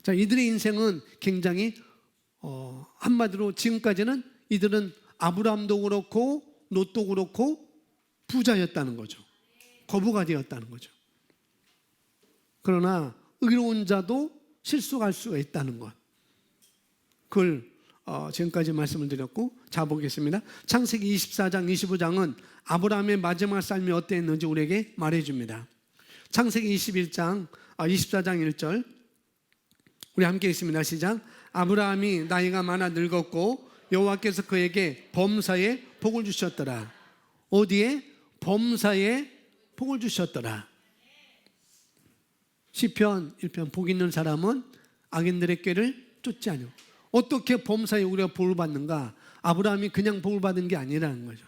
자, 이들의 인생은 굉장히 한마디로 지금까지는 이들은 아브라함도 그렇고 롯도 그렇고 부자였다는 거죠. 거부가 되었다는 거죠. 그러나 의로운 자도 실수할 수가 있다는 것. 그걸 지금까지 말씀을 드렸고, 자 보겠습니다. 창세기 24장 25장은 아브라함의 마지막 삶이 어땠는지 우리에게 말해줍니다. 창세기 24장 1절 우리 함께 있습니다. 시작. 아브라함이 나이가 많아 늙었고 여호와께서 그에게 범사에 복을 주셨더라. 어디에? 범사에 복을 주셨더라. 시편 1편 복 있는 사람은 악인들의 꾀를 쫓지 않아. 어떻게 범사에 우리가 복을 받는가? 아브라함이 그냥 복을 받은 게 아니라는 거죠.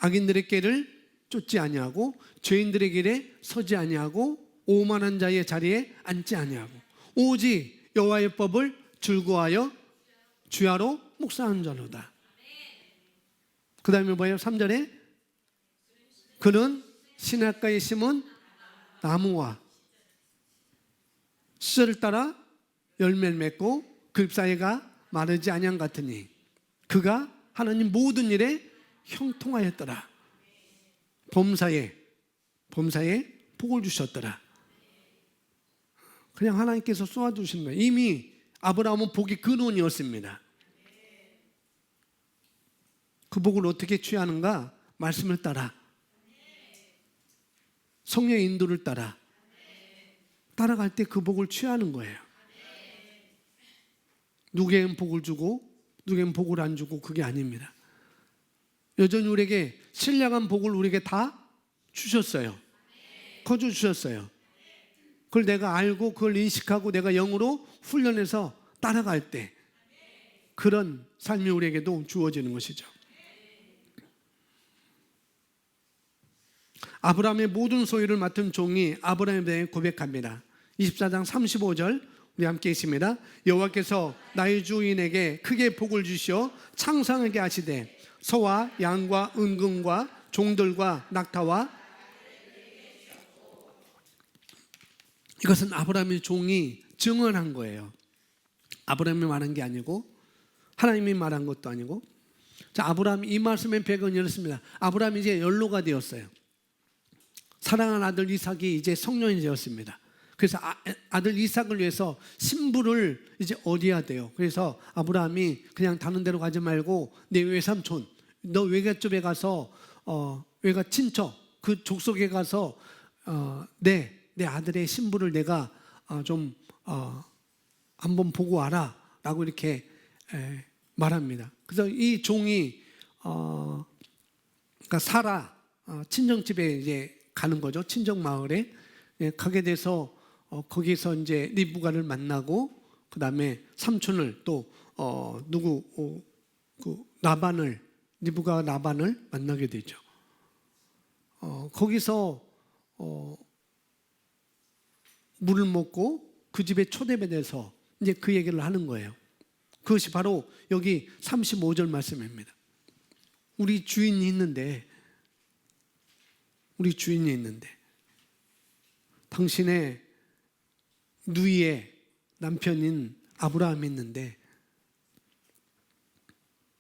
악인들의 꾀를 쫓지 아니하고 죄인들의 길에 서지 아니하고 오만한 자의 자리에 앉지 아니하고 오직 여호와의 법을 즐거워하여 주야로 묵상하는 자로다. 그 다음에 뭐예요? 3절에 그는 시냇가에 심은 나무와 시절을 따라 열매를 맺고 그 잎사이가 마르지 아니한 같으니 그가 하나님 모든 일에 형통하였더라. 범사에 복을 주셨더라. 그냥 하나님께서 쏘아주신 거예요. 이미 아브라함은 복이 근원이었습니다. 그 복을 어떻게 취하는가? 말씀을 따라, 성령의 인도를 따라갈 때 그 복을 취하는 거예요. 누구에겐 복을 주고 누구에겐 복을 안 주고 그게 아닙니다. 여전히 우리에게 신령한 복을 우리에게 다 주셨어요. 거저 주셨어요. 그걸 내가 알고 그걸 인식하고 내가 영으로 훈련해서 따라갈 때 그런 삶이 우리에게도 주어지는 것이죠. 아브라함의 모든 소유를 맡은 종이 아브라함에 대해 고백합니다. 24장 35절 우리 함께 있습니다. 여호와께서 나의 주인에게 크게 복을 주시어 창성하게 하시되 소와 양과 은금과 종들과 낙타와 이것은 아브라함의 종이 증언한 거예요. 아브라함이 말한 게 아니고 하나님이 말한 것도 아니고. 자, 아브라함 이 말씀의 배경은 이렇습니다. 아브라함이 이제 연로가 되었어요. 사랑하는 아들 이삭이 이제 성년이 되었습니다. 그래서 아들 이삭을 위해서 신부를 이제 얻어야 돼요. 그래서 아브라함이 그냥 다른 데로 가지 말고 내 외삼촌 너 외가 쪽에 가서 외가 친척 그 족속에 가서 내 아들의 신부를 내가 좀 한번 보고 와라라고 이렇게 말합니다. 그래서 이 종이 그러니까 사라 친정집에 이제 가는 거죠. 친정 마을에 가게 돼서 거기서 이제 리브가를 만나고 그 다음에 삼촌을 또 그 리브가 라반을 만나게 되죠. 거기서 물을 먹고 그 집에 초대받아서 이제 그 얘기를 하는 거예요. 그것이 바로 여기 35절 말씀입니다. 우리 주인이 있는데 당신의 누이의 남편인 아브라함이 있는데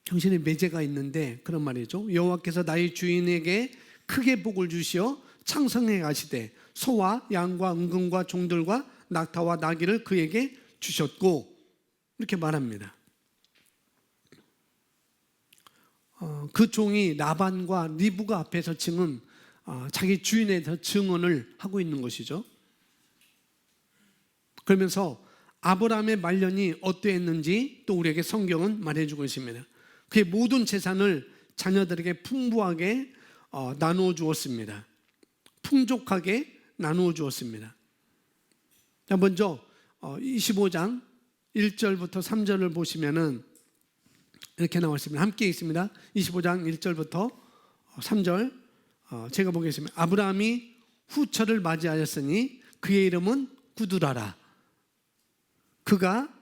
당신의 매제가 있는데 그런 말이죠. 여호와께서 나의 주인에게 크게 복을 주시어 창성해 가시되 소와 양과 은금과 종들과 낙타와 나귀를 그에게 주셨고 이렇게 말합니다. 그 종이 라반과 리브가 앞에서 지금 자기 주인에 대해서 증언을 하고 있는 것이죠. 그러면서 아브라함의 말년이 어떠했는지 또 우리에게 성경은 말해주고 있습니다. 그의 모든 재산을 자녀들에게 풍부하게 나누어 주었습니다. 풍족하게 나누어 주었습니다. 자, 먼저 25장 1절부터 3절을 보시면은 이렇게 나와 있습니다. 함께 있습니다. 25장 1절부터 3절 제가 보겠습니다. 아브라함이 후처를 맞이하였으니 그의 이름은 구두라라. 그가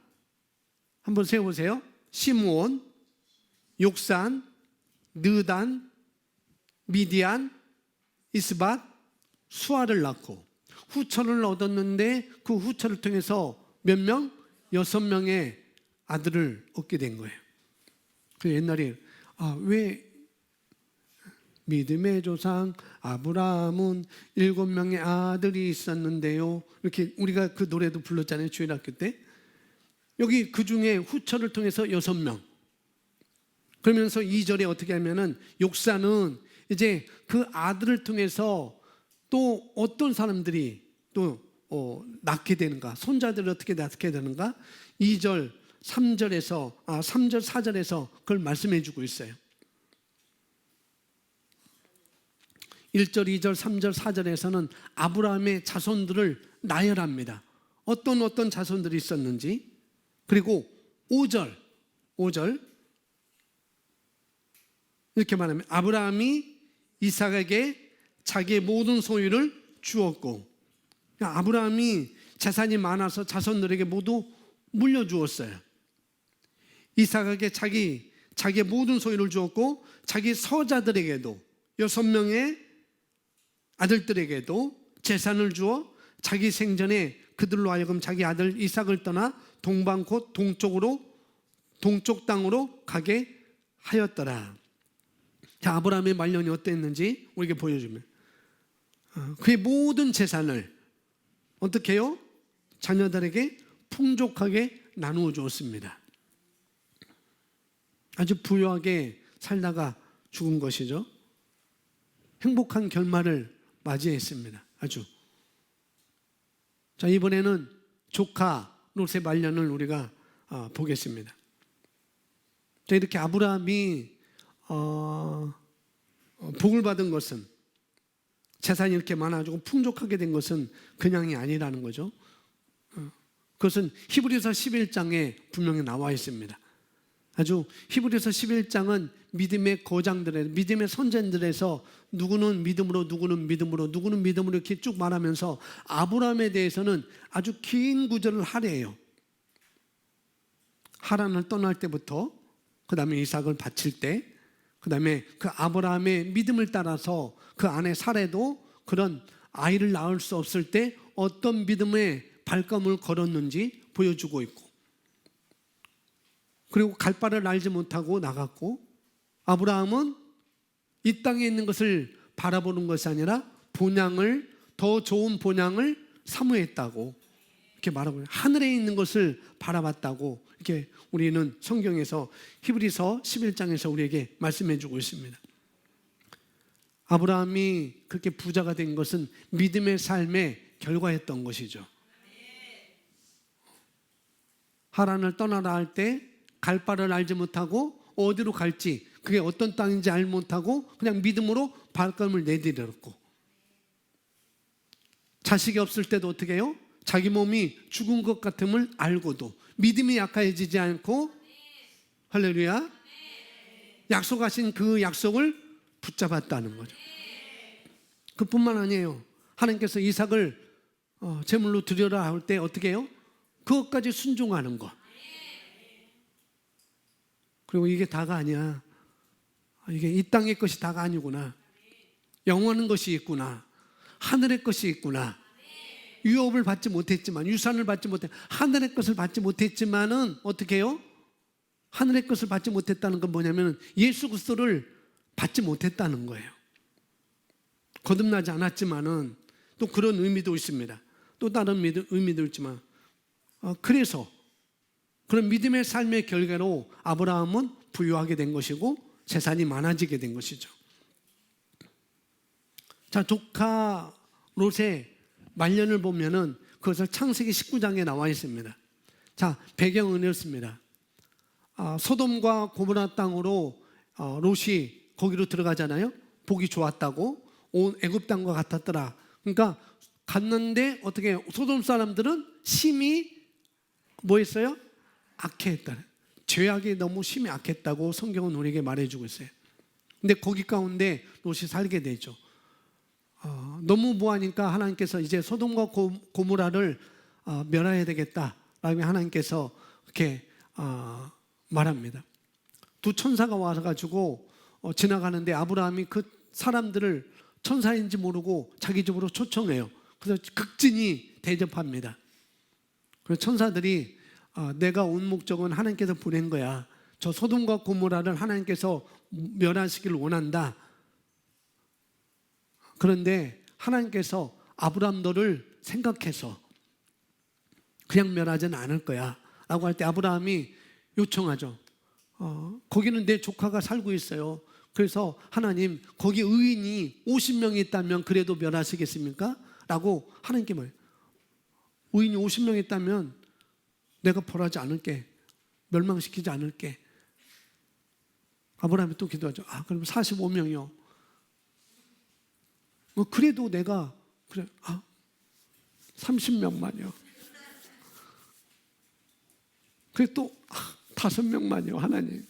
한번 세워보세요. 시므온, 욕산, 느단, 미디안, 이스밧, 수아를 낳고 후처를 얻었는데 그 후처를 통해서 몇 명? 6명의 아들을 얻게 된 거예요. 그 옛날에 왜 믿음의 조상 아브라함은 7명의 아들이 있었는데요. 이렇게 우리가 그 노래도 불렀잖아요. 주일학교 때. 여기 그 중에 후처를 통해서 6명. 그러면서 2절에 어떻게 하면은 욕사는 이제 그 아들을 통해서 또 어떤 사람들이 또 낳게 되는가, 손자들을 어떻게 낳게 되는가 2절, 3절에서 3절, 4절에서 그걸 말씀해 주고 있어요. 1절, 2절, 3절, 4절에서는 아브라함의 자손들을 나열합니다. 어떤 자손들이 있었는지. 그리고 5절 이렇게 말하면 아브라함이 이삭에게 자기의 모든 소유를 주었고, 아브라함이 재산이 많아서 자손들에게 모두 물려주었어요. 이삭에게 자기의 모든 소유를 주었고 자기 서자들에게도 6명의 아들들에게도 재산을 주어 자기 생전에 그들로 하여금 자기 아들 이삭을 떠나 동방 곧 동쪽 땅으로 가게 하였더라. 자, 아브라함의 말년이 어땠는지 우리에게 보여주면 그의 모든 재산을 어떻게 해요? 자녀들에게 풍족하게 나누어 주었습니다. 아주 부유하게 살다가 죽은 것이죠. 행복한 결말을 맞이했습니다. 아주. 자, 이번에는 조카 롯의 말년을 우리가 보겠습니다. 자, 이렇게 아브라함이 복을 받은 것은, 재산이 이렇게 많아지고 풍족하게 된 것은 그냥이 아니라는 거죠. 그것은 히브리서 11장에 분명히 나와 있습니다. 아주 히브리서 11장은 믿음의 거장들의, 믿음의 선전들에서 누구는 믿음으로 이렇게 쭉 말하면서 아브라함에 대해서는 아주 긴 구절을 하래요. 하란을 떠날 때부터, 그 다음에 이삭을 바칠 때, 그 다음에 그 아브라함의 믿음을 따라서 그 아내 사레도 그런 아이를 낳을 수 없을 때 어떤 믿음의 발걸음을 걸었는지 보여주고 있고, 그리고 갈 바를 알지 못하고 나갔고, 아브라함은 이 땅에 있는 것을 바라보는 것이 아니라 더 좋은 본향을 사모했다고 이렇게 말하고, 하늘에 있는 것을 바라봤다고 이렇게 이렇게 우리는 성경에서 히브리서 11장에서 우리에게 말씀해 주고 있습니다. 아브라함이 그렇게 부자가 된 것은 믿음의 삶의 결과였던 것이죠. 하란을 떠나라 할 때 갈 바를 알지 못하고 어디로 갈지, 그게 어떤 땅인지 알지 못하고 그냥 믿음으로 발걸음을 내디뎠고, 자식이 없을 때도 어떻게 해요? 자기 몸이 죽은 것 같음을 알고도 믿음이 약해지지 않고, 할렐루야, 약속하신 그 약속을 붙잡았다는 거죠. 그뿐만 아니에요. 하나님께서 이삭을 제물로 드려라 할 때 어떻게 해요? 그것까지 순종하는 것. 그리고 이게 다가 아니야. 이게 이 땅의 것이 다가 아니구나. 영원한 것이 있구나. 하늘의 것이 있구나. 유업을 받지 못했지만, 유산을 받지 못해, 하늘의 것을 받지 못했지만은 어떻게 해요? 하늘의 것을 받지 못했다는 건 뭐냐면 예수 그리스도를 받지 못했다는 거예요. 거듭나지 않았지만은 또 그런 의미도 있습니다. 또 다른 의미도 있지만, 그래서 그런 믿음의 삶의 결과로 아브라함은 부유하게 된 것이고 재산이 많아지게 된 것이죠. 자, 조카 롯의 말년을 보면은 그것을 창세기 19장에 나와 있습니다. 자, 배경은 이렇습니다. 소돔과 고모라 땅으로 롯이 거기로 들어가잖아요. 보기 좋았다고, 온 애굽 땅과 같았더라. 그러니까 갔는데 어떻게 소돔 사람들은 심히 뭐 했어요? 악해했다. 죄악이 너무 심히 악했다고 성경은 우리에게 말해주고 있어요. 근데 거기 가운데 롯이 살게 되죠. 너무 뭐하니까 하나님께서 이제 소돔과 고모라를 멸해야 되겠다라고 하나님께서 이렇게 말합니다. 두 천사가 와가지고 지나가는데 아브라함이 그 사람들을 천사인지 모르고 자기 집으로 초청해요. 그래서 극진히 대접합니다. 그래서 천사들이 내가 온 목적은 하나님께서 보낸 거야. 저 소돔과 고모라를 하나님께서 멸하시기를 원한다. 그런데 하나님께서 아브라함 너를 생각해서 그냥 멸하지는 않을 거야 라고 할 때 아브라함이 요청하죠. 거기는 내 조카가 살고 있어요. 그래서 하나님, 거기 의인이 50명이 있다면 그래도 멸하시겠습니까? 라고 하나님께 말해요. 의인이 50명 있다면 내가 벌하지 않을게, 멸망시키지 않을게. 아브라함이 또 기도하죠. 그럼 45명이요. 그래도 내가 그래 30명만요. 그래 또 5명만요. 하나님,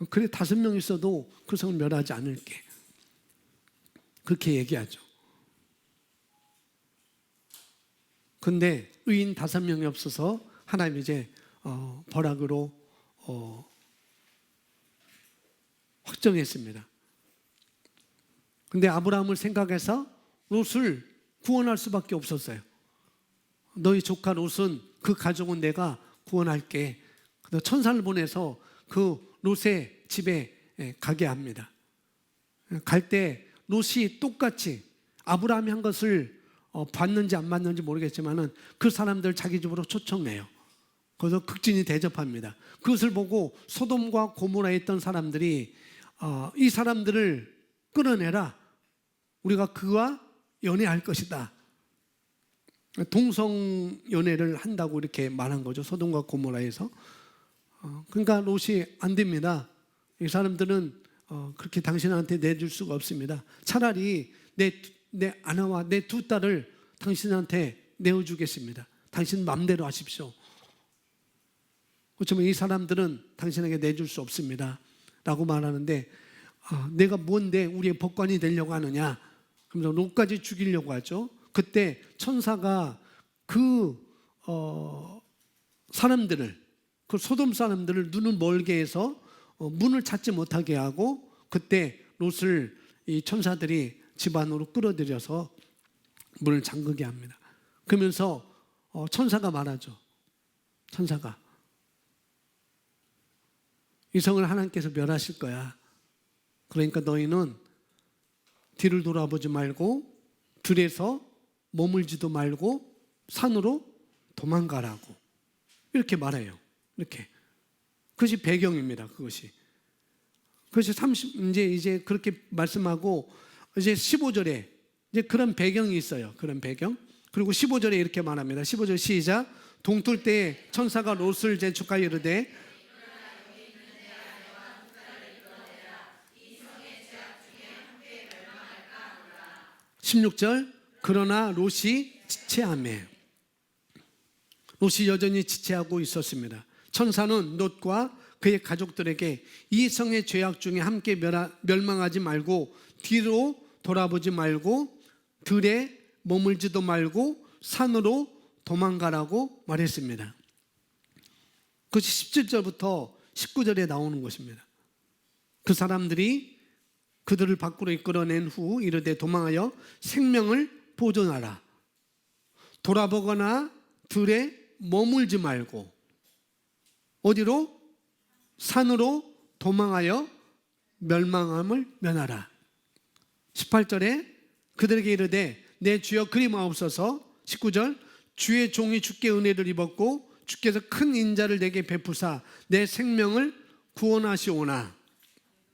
그래 5명 있어도 그 성을 멸하지 않을게. 그렇게 얘기하죠. 근데 의인 5명이 없어서 하나님이 이제 벌악으로 확정했습니다. 근데 아브라함을 생각해서 롯을 구원할 수밖에 없었어요. 너희 조카 롯은, 그 가족은 내가 구원할게. 그래서 천사를 보내서 그 롯의 집에 가게 합니다. 갈 때 롯이 똑같이 아브라함이 한 것을 받는지 안 받는지 모르겠지만은 그 사람들 자기 집으로 초청해요. 그래서 극진히 대접합니다. 그것을 보고 소돔과 고모라에 있던 사람들이 이 사람들을 끌어내라. 우리가 그와 연애할 것이다. 동성 연애를 한다고 이렇게 말한 거죠. 소돔과 고모라에서. 그러니까 롯이 안 됩니다. 이 사람들은 그렇게 당신한테 내줄 수가 없습니다. 차라리 내 아내와 내 두 딸을 당신한테 내어주겠습니다. 당신 마음대로 하십시오. 그렇지만 이 사람들은 당신에게 내줄 수 없습니다 라고 말하는데, 내가 뭔데 우리의 법관이 되려고 하느냐. 그러면서 롯까지 죽이려고 하죠. 그때 천사가 그 사람들을, 그 소돔 사람들을 눈을 멀게 해서 문을 찾지 못하게 하고, 그때 롯을 이 천사들이 집 안으로 끌어들여서 문을 잠그게 합니다. 그러면서 천사가 말하죠. 천사가, 이 성을 하나님께서 멸하실 거야. 그러니까 너희는 뒤를 돌아보지 말고 들에서 머물지도 말고 산으로 도망가라고. 이렇게 말해요. 이렇게. 그것이 배경입니다. 그것이. 그것이 이제 그렇게 말씀하고 이제 15절에 이제 그런 배경이 있어요. 그런 배경. 그리고 15절에 이렇게 말합니다. 15절 시작. 동틀 때에 천사가 롯을 재촉하여 이르되 16절 그러나 롯이 지체하매. 롯이 여전히 지체하고 있었습니다. 천사는 롯과 그의 가족들에게 이 성의 죄악 중에 함께 멸망하지 말고 뒤로 돌아보지 말고 들에 머물지도 말고 산으로 도망가라고 말했습니다. 그것이 17절부터 19절에 나오는 것입니다. 그 사람들이 그들을 밖으로 이끌어낸 후 이르되 도망하여 생명을 보존하라. 돌아보거나 들에 머물지 말고 어디로? 산으로 도망하여 멸망함을 면하라. 18절에 그들에게 이르되 내 주여 그리 마옵소서. 19절 주의 종이 주께 은혜를 입었고 주께서 큰 인자를 내게 베푸사 내 생명을 구원하시오나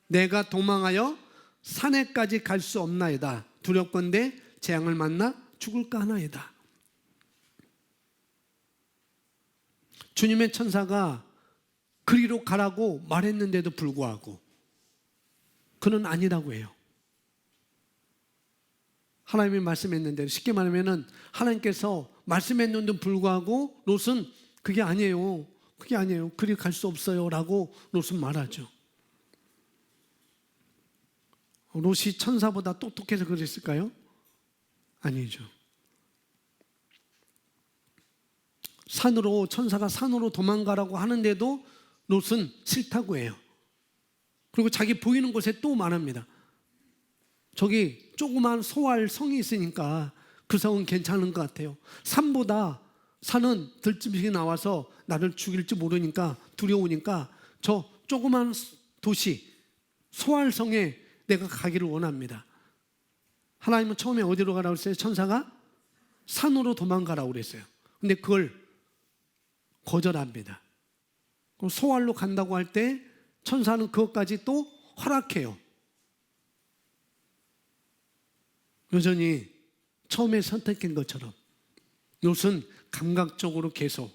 내가 도망하여 산에까지 갈 수 없나이다. 두렵건대 재앙을 만나 죽을까 하나이다. 주님의 천사가 그리로 가라고 말했는데도 불구하고 그는 아니라고 해요. 하나님이 말씀했는데 쉽게 말하면 하나님께서 말씀했는데도 불구하고 롯은 그게 아니에요. 그게 아니에요. 그리 갈 수 없어요 라고 롯은 말하죠. 롯이 천사보다 똑똑해서 그랬을까요? 아니죠. 천사가 산으로 도망가라고 하는데도 롯은 싫다고 해요. 그리고 자기 보이는 곳에 또 말합니다. 저기 조그만 소알 성이 있으니까 그 성은 괜찮은 것 같아요. 산은 들짐승이 나와서 나를 죽일지 모르니까 두려우니까 저 조그만 도시 소알성에 내가 가기를 원합니다. 하나님은 처음에 어디로 가라고 했어요? 천사가 산으로 도망가라고 그랬어요. 근데 그걸 거절합니다. 그럼 소알로 간다고 할 때 천사는 그것까지 또 허락해요. 여전히 처음에 선택한 것처럼 롯은 감각적으로 계속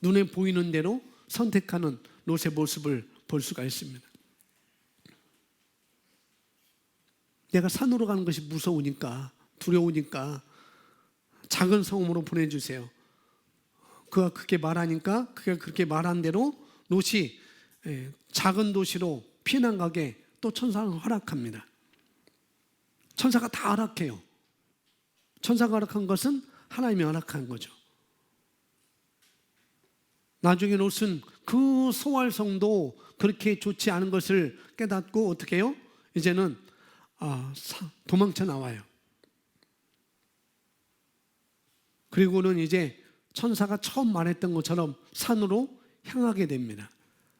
눈에 보이는 대로 선택하는 롯의 모습을 볼 수가 있습니다. 내가 산으로 가는 것이 무서우니까 두려우니까 작은 성읍으로 보내주세요. 그가 그렇게 말하니까 그가 그렇게 말한 대로 롯이 작은 도시로 피난 가게 또 천사는 허락합니다. 천사가 다 허락해요. 천사가 허락한 것은 하나님이 허락한 거죠. 나중에 롯은 그 소알성도 그렇게 좋지 않은 것을 깨닫고 어떻게 해요? 이제는 도망쳐 나와요. 그리고는 이제 천사가 처음 말했던 것처럼 산으로 향하게 됩니다.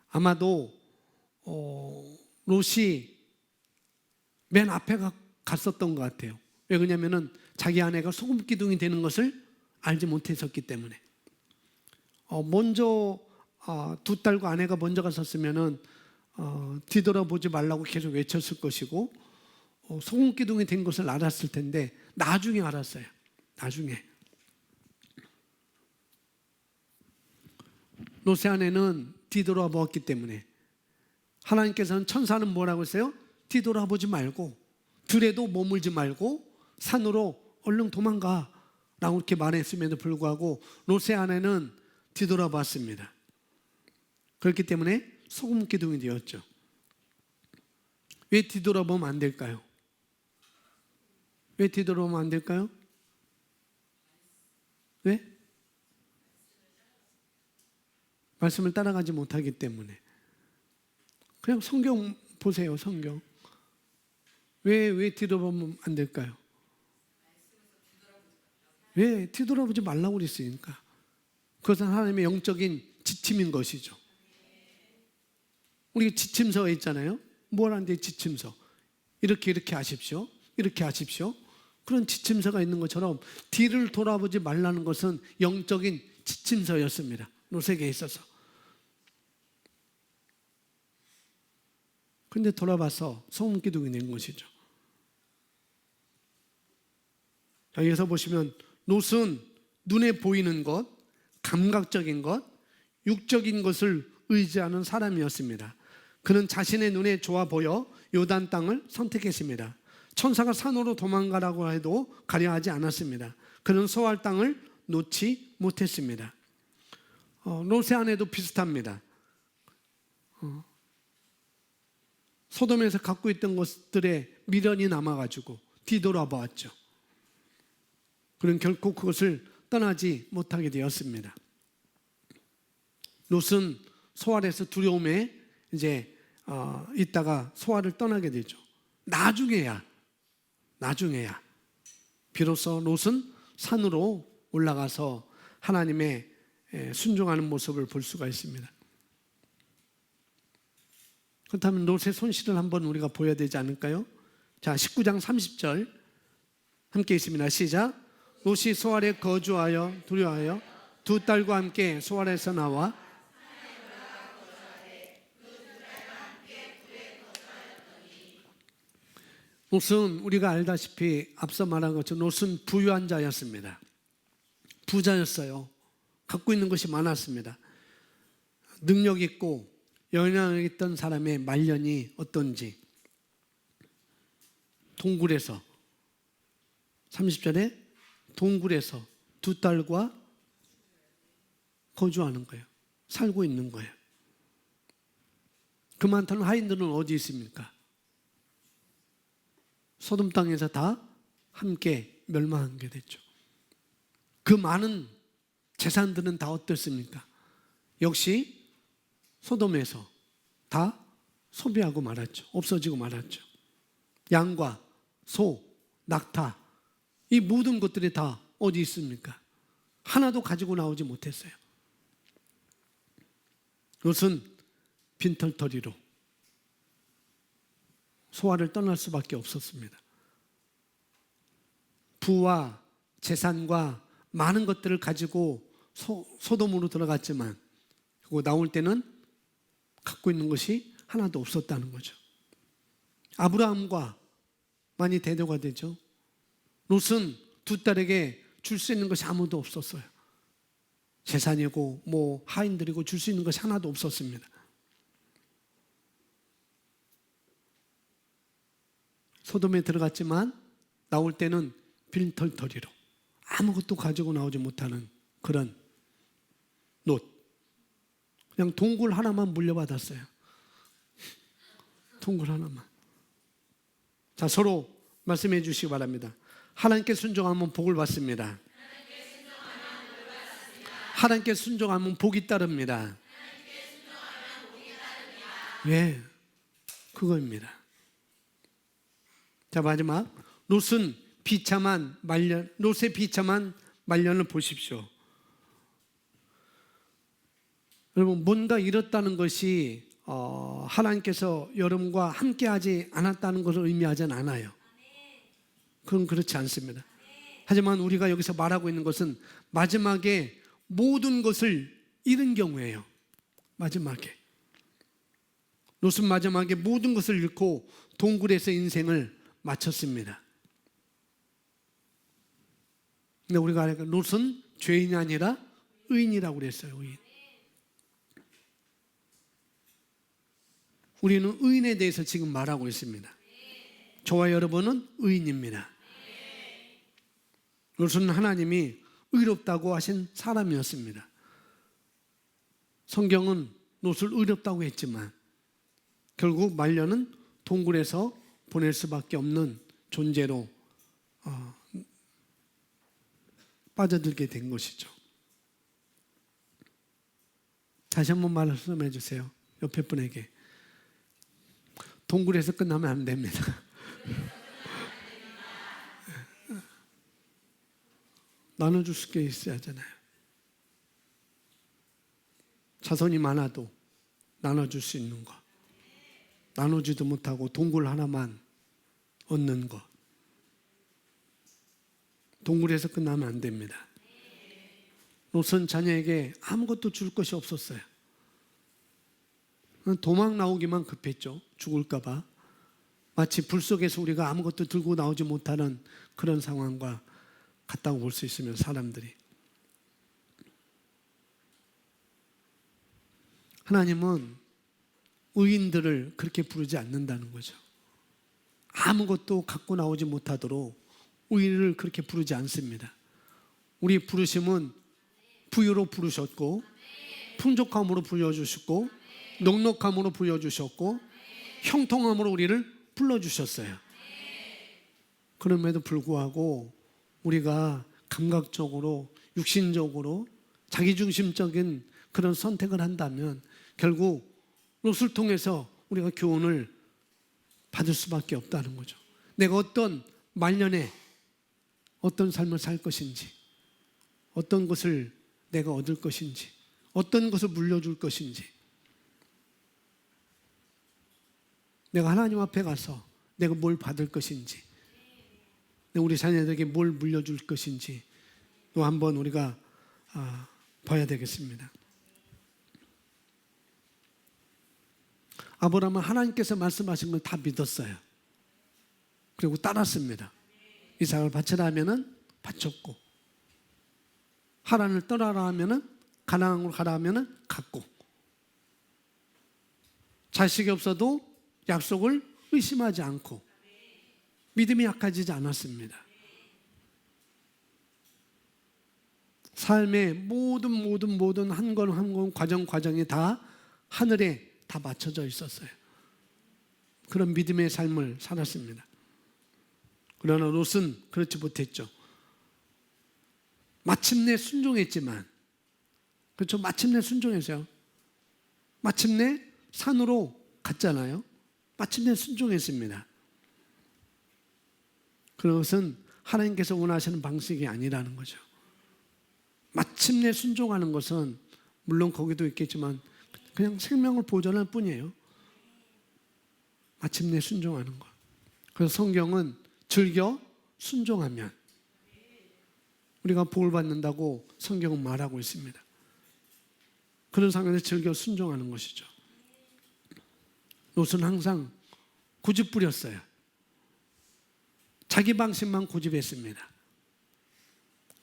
아마도 롯이 맨 앞에 갔었던 것 같아요. 왜 그러냐면은 자기 아내가 소금 기둥이 되는 것을 알지 못했었기 때문에. 먼저 두 딸과 아내가 먼저 갔었으면은 뒤돌아보지 말라고 계속 외쳤을 것이고 소금 기둥이 된 것을 알았을 텐데 나중에 알았어요. 나중에. 롯의 아내는 뒤돌아보았기 때문에 하나님께서는 천사는 뭐라고 했어요? 뒤돌아보지 말고 들에도 머물지 말고 산으로 얼른 도망가 라고 이렇게 말했음에도 불구하고 롯의 아내는 뒤돌아봤습니다. 그렇기 때문에 소금 기둥이 되었죠. 왜 뒤돌아보면 안 될까요? 왜 뒤돌아보면 안 될까요? 왜? 말씀을 따라가지 못하기 때문에. 그냥 성경 보세요. 성경. 왜 뒤돌아보면 안 될까요? 왜 뒤돌아보지 말라고 그랬으니까. 그것은 하나님의 영적인 지침인 것이죠. 우리 지침서에 있잖아요. 뭐라는데 지침서. 이렇게 하십시오. 이렇게 하십시오. 그런 지침서가 있는 것처럼 뒤를 돌아보지 말라는 것은 영적인 지침서였습니다. 롯에게 있어서. 근데 돌아봐서 소금기둥이 된 것이죠. 자, 여기서 보시면 롯은 눈에 보이는 것, 감각적인 것, 육적인 것을 의지하는 사람이었습니다. 그는 자신의 눈에 좋아 보여 요단 땅을 선택했습니다. 천사가 산으로 도망가라고 해도 가려하지 않았습니다. 그는 소할 땅을 놓지 못했습니다. 롯의 아내도 비슷합니다. 소돔에서 갖고 있던 것들에 미련이 남아가지고 뒤돌아보았죠. 그는 결코 그것을 떠나지 못하게 되었습니다. 롯은 소알에서 두려움에 이제 있다가 소알을 떠나게 되죠. 나중에야 비로소 롯은 산으로 올라가서 하나님의 순종하는 모습을 볼 수가 있습니다. 그렇다면 롯의 손실을 한번 우리가 보여야 되지 않을까요? 자, 19장 30절 함께 있습니다. 시작. 롯이 소알에 거주하여 두려워하여 두 딸과 함께 소알에서 나와 롯은 우리가 알다시피 앞서 말한 것처럼 롯은 부유한 자였습니다. 부자였어요. 갖고 있는 것이 많았습니다. 능력 있고 영향력 있던 사람의 말년이 어떤지 동굴에서 30절에 동굴에서 두 딸과 거주하는 거예요. 살고 있는 거예요. 그 많던 하인들은 어디 있습니까? 소돔 땅에서 다 함께 멸망하게 됐죠. 그 많은 재산들은 다 어떻습니까? 역시 소돔에서 다 소비하고 말았죠. 없어지고 말았죠. 양과 소, 낙타, 이 모든 것들이 다 어디 있습니까? 하나도 가지고 나오지 못했어요. 롯은 빈털터리로 소알을 떠날 수밖에 없었습니다. 부와 재산과 많은 것들을 가지고 소돔으로 들어갔지만 그리고 나올 때는 갖고 있는 것이 하나도 없었다는 거죠. 아브라함과 많이 대조가 되죠. 롯은 두 딸에게 줄 수 있는 것이 아무도 없었어요. 재산이고 뭐 하인들이고 줄 수 있는 것이 하나도 없었습니다. 소돔에 들어갔지만 나올 때는 빈털터리로 아무것도 가지고 나오지 못하는 그런 롯. 그냥 동굴 하나만 물려받았어요. 동굴 하나만. 자, 서로 말씀해 주시기 바랍니다. 하나님께 순종하면 복을 받습니다. 하나님께 순종하면 복이 따릅니다. 네, 그거입니다. 자, 마지막 롯은 롯의 비참한 말년을 보십시오. 여러분, 뭔가 잃었다는 것이 하나님께서 여러분과 함께하지 않았다는 것을 의미하지는 않아요. 그건 그렇지 않습니다. 하지만 우리가 여기서 말하고 있는 것은 마지막에 모든 것을 잃은 경우예요. 마지막에 롯은 마지막에 모든 것을 잃고 동굴에서 인생을 마쳤습니다. 근데 우리가 알까 롯은 죄인이 아니라 의인이라고 그랬어요. 의인. 우리는 의인에 대해서 지금 말하고 있습니다. 저와 여러분은 의인입니다. 롯은 하나님이 의롭다고 하신 사람이었습니다. 성경은 롯을 의롭다고 했지만 결국 말년은 동굴에서 보낼 수밖에 없는 존재로 빠져들게 된 것이죠. 다시 한번 말씀해 주세요. 옆에 분에게. 동굴에서 끝나면 안 됩니다. 나눠줄 수 있어야 하잖아요. 자손이 많아도 나눠줄 수 있는 것. 나누지도 못하고 동굴 하나만 얻는 것. 동굴에서 끝나면 안 됩니다. 롯은 자녀에게 아무것도 줄 것이 없었어요. 도망 나오기만 급했죠. 죽을까 봐. 마치 불 속에서 우리가 아무것도 들고 나오지 못하는 그런 상황과 같다고 볼 수 있으면 사람들이. 하나님은 의인들을 그렇게 부르지 않는다는 거죠. 아무것도 갖고 나오지 못하도록 의인을 그렇게 부르지 않습니다. 우리 부르심은 부유로 부르셨고, 풍족함으로 불러주셨고, 넉넉함으로 불러주셨고, 형통함으로 우리를 불러주셨어요. 그럼에도 불구하고 우리가 감각적으로, 육신적으로, 자기중심적인 그런 선택을 한다면 결국 롯을 통해서 우리가 교훈을 받을 수밖에 없다는 거죠. 내가 어떤 말년에 어떤 삶을 살 것인지, 어떤 것을 내가 얻을 것인지, 어떤 것을 물려줄 것인지, 내가 하나님 앞에 가서 내가 뭘 받을 것인지, 우리 자녀들에게 뭘 물려줄 것인지 또 한번 우리가 봐야 되겠습니다. 아브라함은 하나님께서 말씀하신 걸 다 믿었어요. 그리고 따랐습니다. 이삭을 바치라 하면은 바쳤고, 하란을 떠나라 하면은, 가나안으로 가라 하면은 갔고, 자식이 없어도 약속을 의심하지 않고 믿음이 약해지지 않았습니다. 삶의 모든 한 건 한 건 과정이 다 하늘에 다 맞춰져 있었어요. 그런 믿음의 삶을 살았습니다. 그러나 롯은 그렇지 못했죠. 마침내 순종했지만, 그렇죠? 마침내 순종했어요. 마침내 산으로 갔잖아요. 마침내 순종했습니다. 그것은 하나님께서 원하시는 방식이 아니라는 거죠. 마침내 순종하는 것은 물론 거기도 있겠지만 그냥 생명을 보존할 뿐이에요. 마침내 순종하는 것. 그래서 성경은 즐겨 순종하면 우리가 복을 받는다고 성경은 말하고 있습니다. 그런 상황에서 즐겨 순종하는 것이죠. 롯은 항상 고집 부렸어요. 자기 방식만 고집했습니다.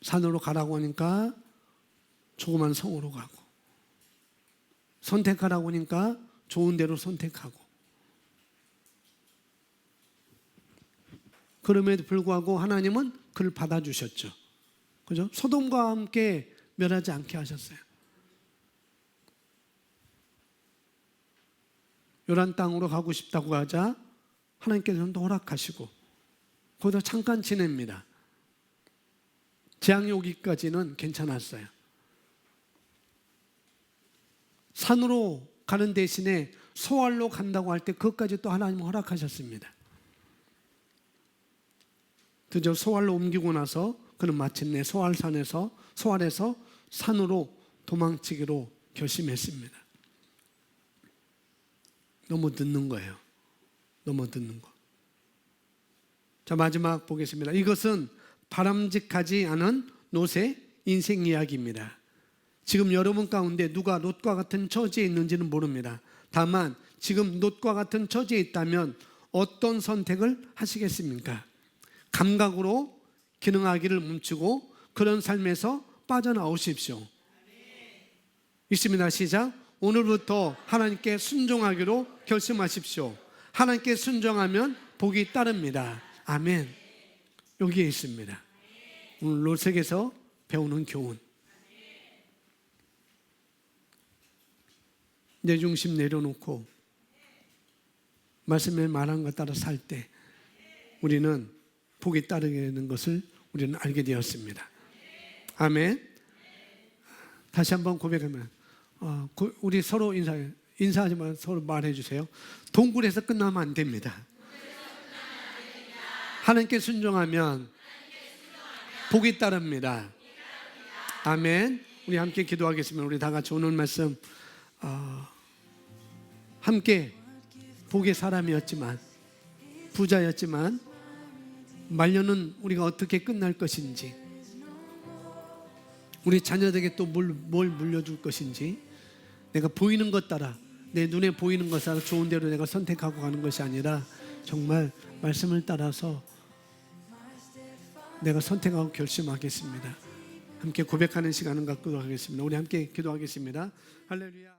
산으로 가라고 하니까 조그만 성으로 가고, 선택하라고 하니까 좋은 대로 선택하고, 그럼에도 불구하고 하나님은 그를 받아주셨죠. 그죠? 소돔과 함께 멸하지 않게 하셨어요. 요란 땅으로 가고 싶다고 하자 하나님께서는 또 허락하시고 거기서 잠깐 지냅니다. 재앙이 오기까지는 괜찮았어요. 산으로 가는 대신에 소알로 간다고 할 때 그것까지 또 하나님은 허락하셨습니다. 드디어 소알로 옮기고 나서 그는 마침내 소알에서 산으로 도망치기로 결심했습니다. 너무 늦는 거예요. 너무 늦는 거. 자, 마지막 보겠습니다. 이것은 바람직하지 않은 롯의 인생 이야기입니다. 지금 여러분 가운데 누가 롯과 같은 처지에 있는지는 모릅니다. 다만 지금 롯과 같은 처지에 있다면 어떤 선택을 하시겠습니까? 감각으로 기능하기를 멈추고 그런 삶에서 빠져나오십시오. 있습니다. 시작. 오늘부터 하나님께 순종하기로 결심하십시오. 하나님께 순종하면 복이 따릅니다. 아멘. 여기에 있습니다. 오늘 롯에게서 배우는 교훈. 내 중심 내려놓고 말씀에 말한 것 따라 살 때 우리는 복이 따르게 되는 것을 우리는 알게 되었습니다. 아멘. 다시 한번 고백하면 우리 서로 인사하지만 서로 말해 주세요. 동굴에서 끝나면 안 됩니다. 하나님께 순종하면 복이 따릅니다. 아멘. 우리 함께 기도하겠습니다. 우리 다 같이 오늘 말씀 함께 복의 사람이었지만 부자였지만 말년은 우리가 어떻게 끝날 것인지 우리 자녀들에게 또 뭘 물려줄 것인지, 내가 보이는 것 따라, 내 눈에 보이는 것 따라 좋은 대로 내가 선택하고 가는 것이 아니라 정말 말씀을 따라서 내가 선택하고 결심하겠습니다. 함께 고백하는 시간을 갖도록 하겠습니다. 우리 함께 기도하겠습니다. 할렐루야.